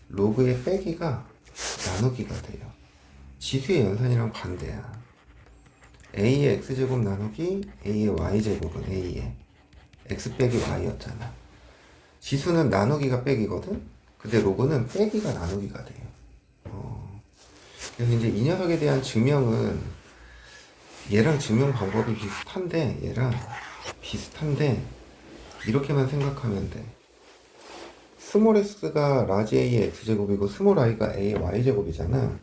로그의 빼기가 나누기가 돼요. 지수의 연산이랑 반대야. A의 X제곱 나누기 A의 Y제곱은 A의 X 빼기 Y였잖아. 지수는 나누기가 빼기거든? 근데 로그는 빼기가 나누기가 돼요. 그래서 이제 이 녀석에 대한 증명은 얘랑 증명 방법이 비슷한데 이렇게만 생각하면 돼. 스몰 x가 라지 A의 X제곱이고 스몰 i가 A의 Y제곱이잖아.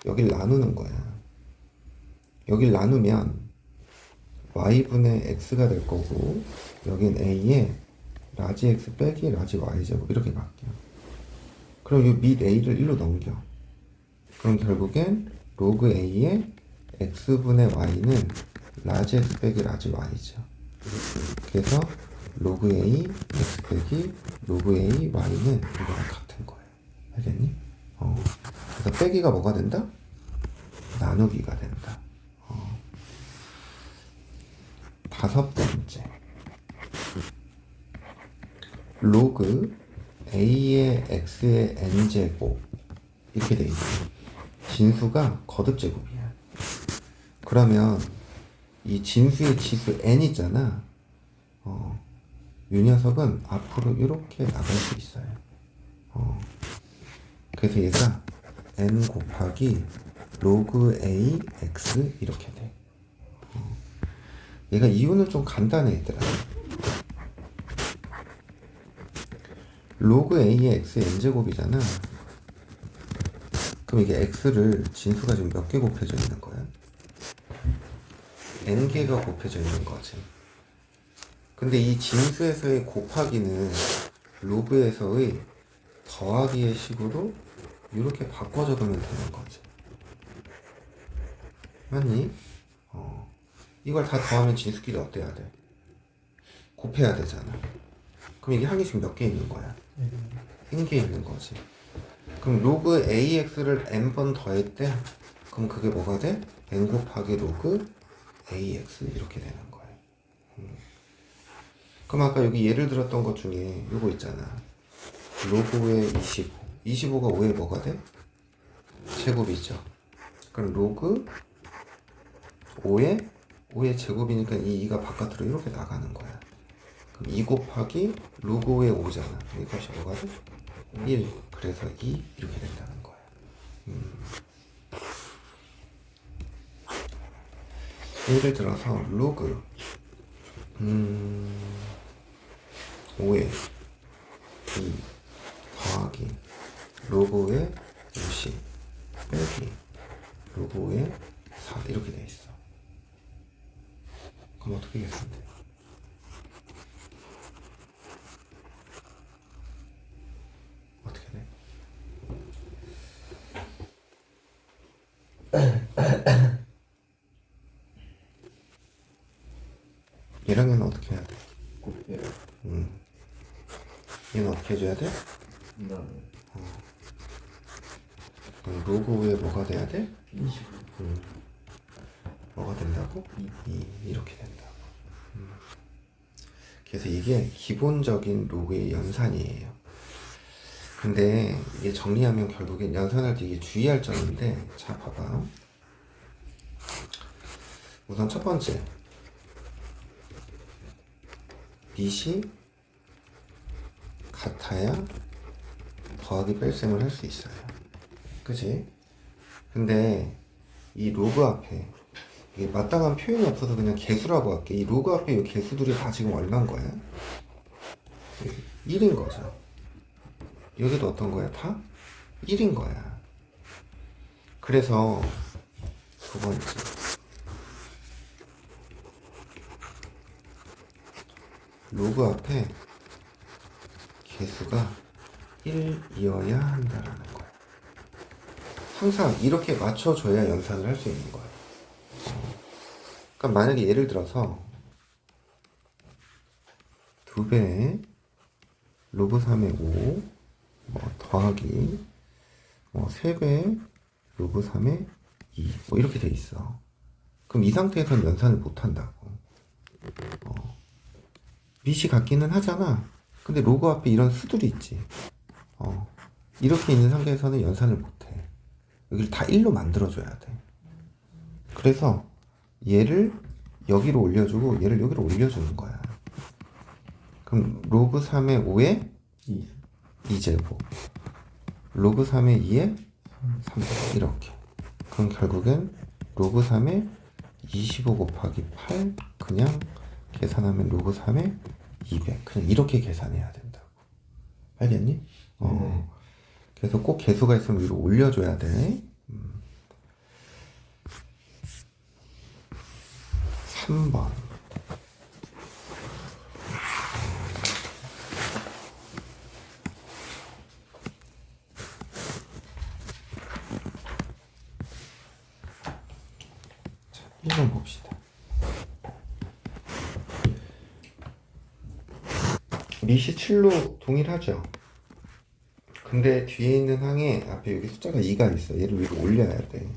여길 나누는 거야. 여길 나누면 y분의 x가 될 거고 여긴 a의 라지 x 빼기 라지 y제곱 이렇게 바뀌어. 그럼 이 밑 a를 1로 넘겨. 그럼 결국엔 로그 a의 x분의 y는 라지 x 빼기 라지 y죠. 그래서 로그 a x 빼기 로그 a y는 이거랑 같은 거예요. 알겠니? 그래서 빼기가 뭐가 된다? 나누기가 된다. 다섯 번째, 로그 a의 x의 n제곱 이렇게 돼 있어. 진수가 거듭제곱이야. 그러면 이 진수의 지수 n 있잖아. 이 녀석은 앞으로 이렇게 나갈 수 있어요. 그래서 얘가 n 곱하기 로그 a x 이렇게 돼. 얘가 이유는 좀 간단해 얘들아. 로그 a의 x의 n제곱이잖아. 그럼 이게 x를 진수가 지금 몇 개 곱해져 있는 거야? n개가 곱해져 있는 거지. 근데 이 진수에서의 곱하기는 로그에서의 더하기의 식으로 이렇게 바꿔 적으면 되는 거지. 맞니? 이걸 다 더하면 진수끼리 어때야 돼? 곱해야 되잖아. 그럼 이게 항이 지금 몇 개 있는 거야? n개 있는 거지. 그럼 로그 ax를 n번 더했대? 그럼 그게 뭐가 돼? n 곱하기 로그 ax 이렇게 되는 거야. 그럼 아까 여기 예를 들었던 것 중에 요거 있잖아. 로그 5에 25. 25가 5에 뭐가 돼? 제곱이죠. 그럼 로그 5의 제곱이니까 이 2가 바깥으로 이렇게 나가는 거야. 그럼 2 곱하기 로그 5의 5잖아. 그럼 이것이 뭐가 돼? 1. 그래서 2 이렇게 된다는 거야. 예를 들어서 로그 5의 2 더하기 로그 5의 50 빼기 로그 5의 4 이렇게 돼 있어. 그럼 어떻게 계산돼? 어떻게 돼? 얘랑 얘는 어떻게 해야 돼? 곱해요. 얘는 어떻게 해줘야 돼? 그다음에 그럼 로그 5에 뭐가 돼야 돼? 25. 뭐가 된다고? 2 이렇게 된다고. 그래서 이게 기본적인 로그의 연산이에요. 근데 이게 정리하면 결국엔 연산할 때 이게 주의할 점인데, 자 봐봐. 우선 첫 번째 밑이 같아야 더하기 뺄셈을 할 수 있어요. 그치? 근데 이 로그 앞에 이게 마땅한 표현이 없어서 그냥 개수라고 할게. 이 로그 앞에 이 개수들이 다 지금 얼마인 거야? 1인 거죠. 여기도 어떤 거야? 다 1인 거야. 그래서 두 번째, 로그 앞에 개수가 1이어야 한다라는 거야. 항상 이렇게 맞춰줘야 연산을 할 수 있는 거야. 그러니까 만약에 예를 들어서 2배 로그 3의 5 더하기 3배 로그 3의 2 이렇게 돼 있어. 그럼 이 상태에서는 연산을 못 한다고. 밑이 같기는 하잖아. 근데 로그 앞에 이런 수들이 있지. 이렇게 있는 상태에서는 연산을 못 해. 여기를 다 1로 만들어줘야 돼. 그래서 얘를 여기로 올려주고 얘를 여기로 올려주는 거야. 그럼 로그 3의 5에 2제곱 로그 3의 2에 3제곱 이렇게. 그럼 결국엔 로그 3의 25 곱하기 8 그냥 계산하면 로그 3의 200 그냥 이렇게 계산해야 된다고. 알겠니? 그래서 꼭 개수가 있으면 위로 올려줘야 돼. 3번. 자, 1번 봅시다. 밑이 7로 동일하죠. 근데 뒤에 있는 항에 앞에 여기 숫자가 2가 있어. 얘를 위로 올려야 돼.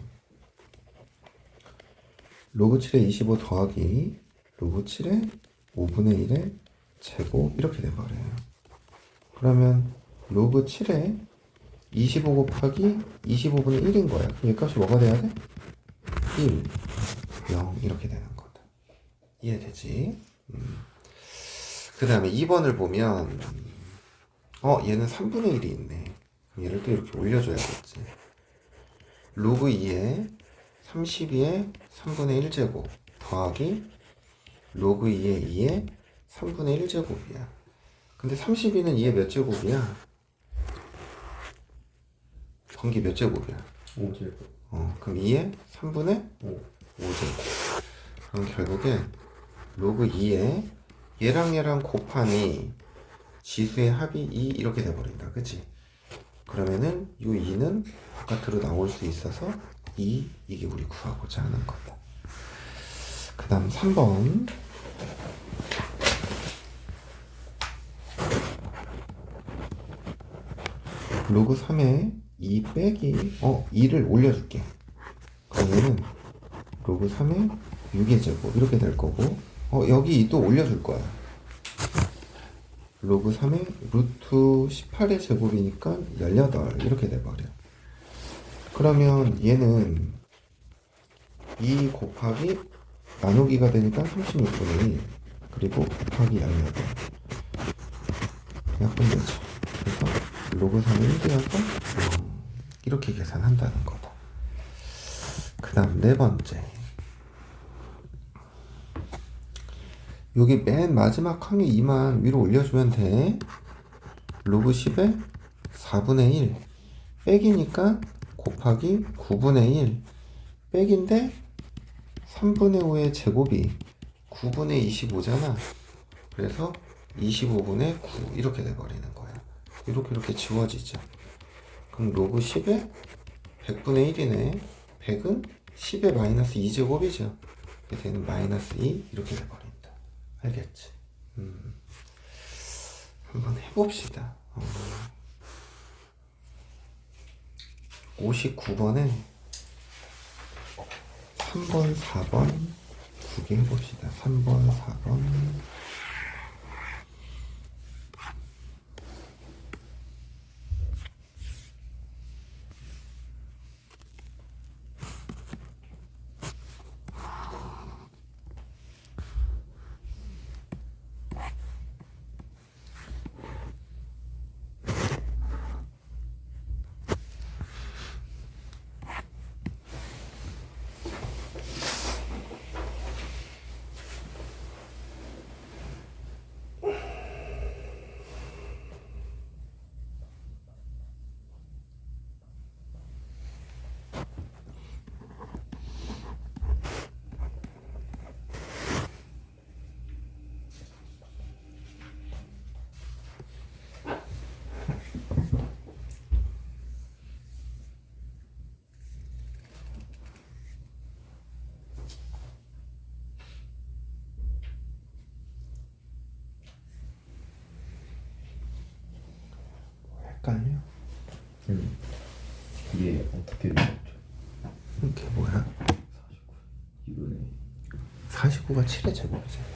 로그 7에 25 더하기 로그 7에 5분의 1의 제곱 이렇게 돼버려요. 그러면 로그 7에 25 곱하기 25분의 1인 거야. 그럼 얘 값이 뭐가 돼야 돼? 1, 0 이렇게 되는 거다. 이해되지? 그 다음에 2번을 보면 얘는 3분의 1이 있네. 그럼 얘를 또 이렇게 올려줘야겠지. 로그 2에 32에 3분의 1제곱 더하기 로그 2에 2에 3분의 1제곱이야. 근데 32는 2에 몇 제곱이야? 전기 몇 제곱이야? 5제곱. 그럼 2에 3분의 5제곱. 그럼 결국에 로그 2에 얘랑 곱하니 지수의 합이 2 이렇게 돼버린다. 그치? 그러면은 이 2는 바깥으로 나올 수 있어서 2 이게 우리 구하고자 하는 거다. 그 다음 3번. 로그 3에 2 빼기 2를 올려줄게. 그러면은 로그 3에 6의 제곱 이렇게 될 거고 여기 또 올려줄 거야. 로그 3에 루트 18의 제곱이니까 18 이렇게 돼버려. 그러면 얘는 2 곱하기 나누기가 되니까 36분의 1 그리고 곱하기 18 약분되죠. 그래서 로그 3의 1이어서 이렇게 계산한다는 거다. 그 다음 네 번째. 여기 맨 마지막 항에 2만 위로 올려주면 돼. 로그 10에 4분의 1 빼기니까 곱하기 9분의 1 빼기인데 3분의 5의 제곱이 9분의 25잖아. 그래서 25분의 9 이렇게 돼버리는 거야. 이렇게 지워지죠. 그럼 로그 10에 100분의 1이네. 100은 10의 마이너스 2제곱이죠. 그래서 얘는 마이너스 2 이렇게 돼버린다. 알겠지? 한번 해봅시다. 59번에 3번, 4번 두 개 해봅시다. 3번, 4번. 헷갈려? 이게 어떻게 되죠? 이게 뭐야? 2분의 49가 7의 제곱이잖아.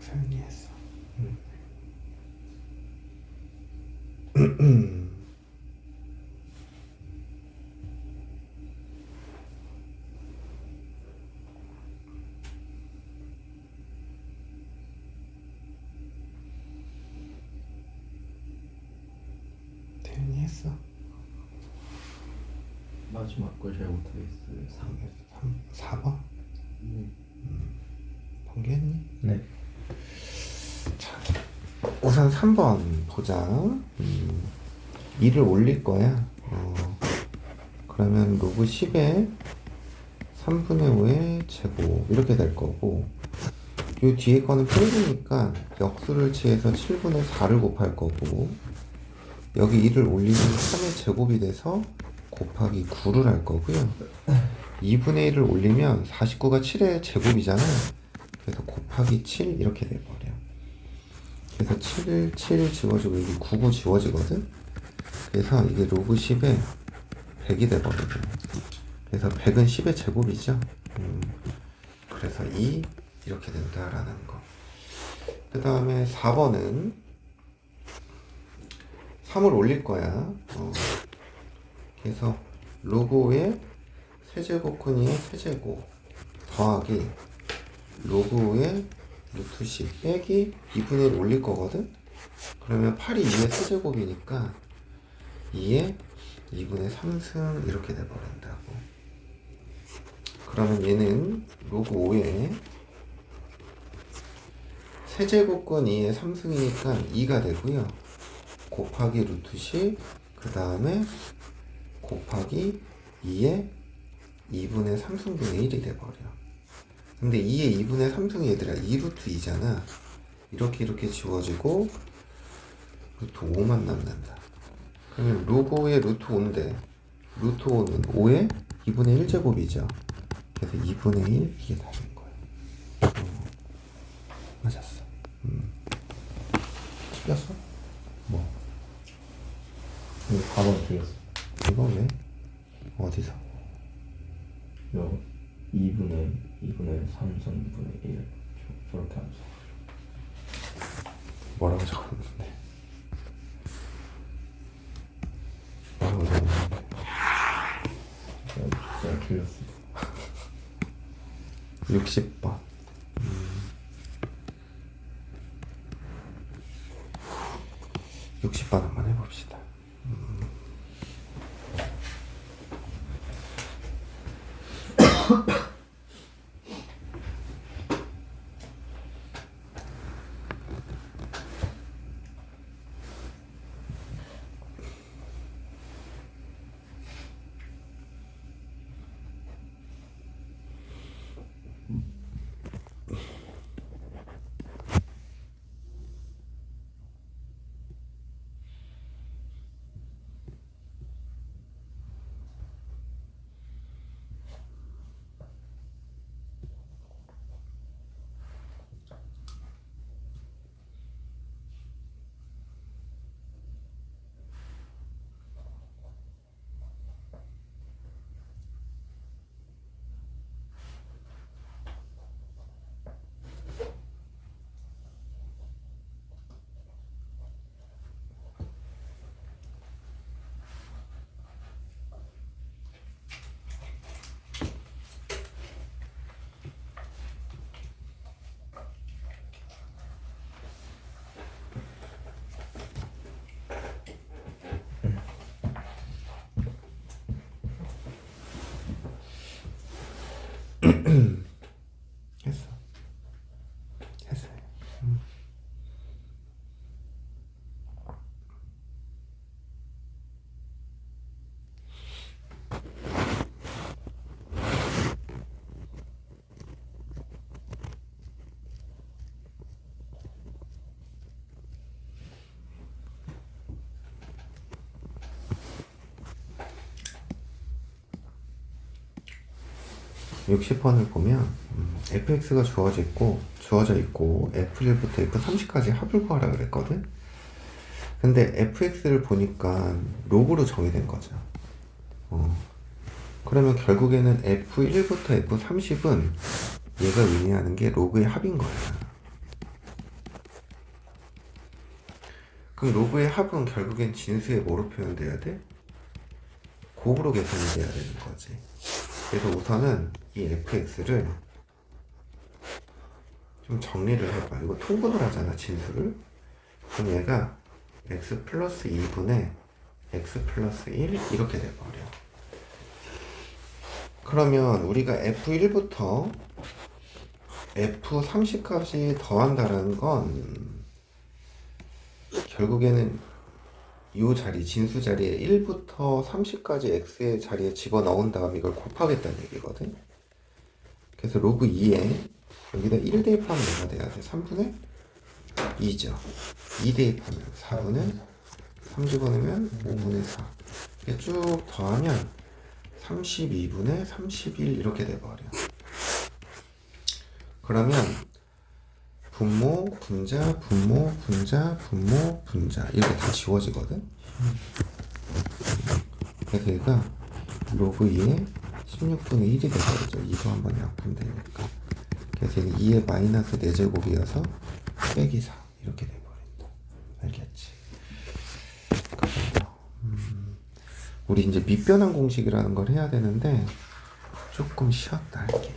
정리했어. 태연이 했어. 마지막 걸 잘 못하겠어요. 4번? 네. 번개했니? 네. 자, 우선 3번 보자. 2를 올릴 거야. 그러면 로그 10에 3분의 5의 제곱 이렇게 될 거고, 요 뒤에 거는 빼기니까 역수를 취해서 7분의 4를 곱할 거고, 여기 2를 올리면 3의 제곱이 돼서 곱하기 9를 할 거고요. 2분의 1을 올리면 49가 7의 제곱이잖아. 그래서 곱하기 7 이렇게 돼버려. 그래서 7 지워지고 여기 9 지워지거든. 그래서 이게 로그 10에 100이 돼버리고, 그래서 100은 10의 제곱이죠. 그래서 2 이렇게 된다라는 거. 그 다음에 4번은 3을 올릴 거야. 그래서 로그 5에 세제곱근이의 세제곱 더하기 로그 5에 루트 10 빼기 2분의 1 올릴 거거든. 그러면 8이 2의 세제곱이니까 2에 2분의 3승 이렇게 돼버린다고. 그러면 얘는 로그 5에 세제곱근 2의 3승이니까 2가 되고요. 곱하기 루트 10, 그 다음에 곱하기 2에 2분의 3승분의 1이 돼버려. 근데 2의 2분의 3승이 얘들아 2루트 2잖아. 이렇게 지워지고 루트 5만 남는다. 그러면 로그 5의 루트 5인데 루트 5는 5의 2분의 1제곱이죠. 그래서 2분의 1 이게 답인 거야. 맞았어. 틀렸어? 뭐? 이거 4번 틀렸어. 이거 왜? 어디서? 요 2분의 3승분의 1 저렇게 하면서 뭐라고 적었는데? 뭐라고 적었는데? 제가 틀렸어. 60번. 60번 한번 해봅시다. 60번을 보면 fx가 주어져 있고 f1부터 f30까지 합을 구하라 그랬거든. 근데 fx를 보니까 로그로 정의된 거죠. 그러면 결국에는 f1부터 f30은 얘가 의미하는 게 로그의 합인 거야. 그럼 로그의 합은 결국엔 진수의 뭐로 표현돼야 돼? 곱으로 계산이 돼야 되는 거지. 그래서 우선은 이 fx를 좀 정리를 해봐. 이거 통분을 하잖아, 진수를. 그럼 얘가 x 플러스 2분의 x 플러스 1 이렇게 돼버려. 그러면 우리가 f1부터 f30까지 더한다는 건 결국에는 이 자리, 진수 자리에 1부터 30까지 x의 자리에 집어넣은 다음 이걸 곱하겠다는 얘기거든. 그래서 로그 2에 여기다 1 대입하면 뭐가 돼야 돼? 3분의 2죠. 2 대입하면 4분의 3 집어넣으면 5분의 4. 이렇게 쭉 더하면 32분의 31 이렇게 돼버려. 그러면 분모, 분자, 분모, 분자, 분모, 분자 이렇게 다 지워지거든. 그래서 얘가 로그 2에 16분의 1이 돼버리죠. 2도 한번 약분 되니까. 그래서 얘는 2의 마이너스 4제곱이어서 빼기 4 이렇게 돼버린다. 알겠지? 우리 이제 밑변환 공식이라는 걸 해야 되는데 조금 쉬었다 할게.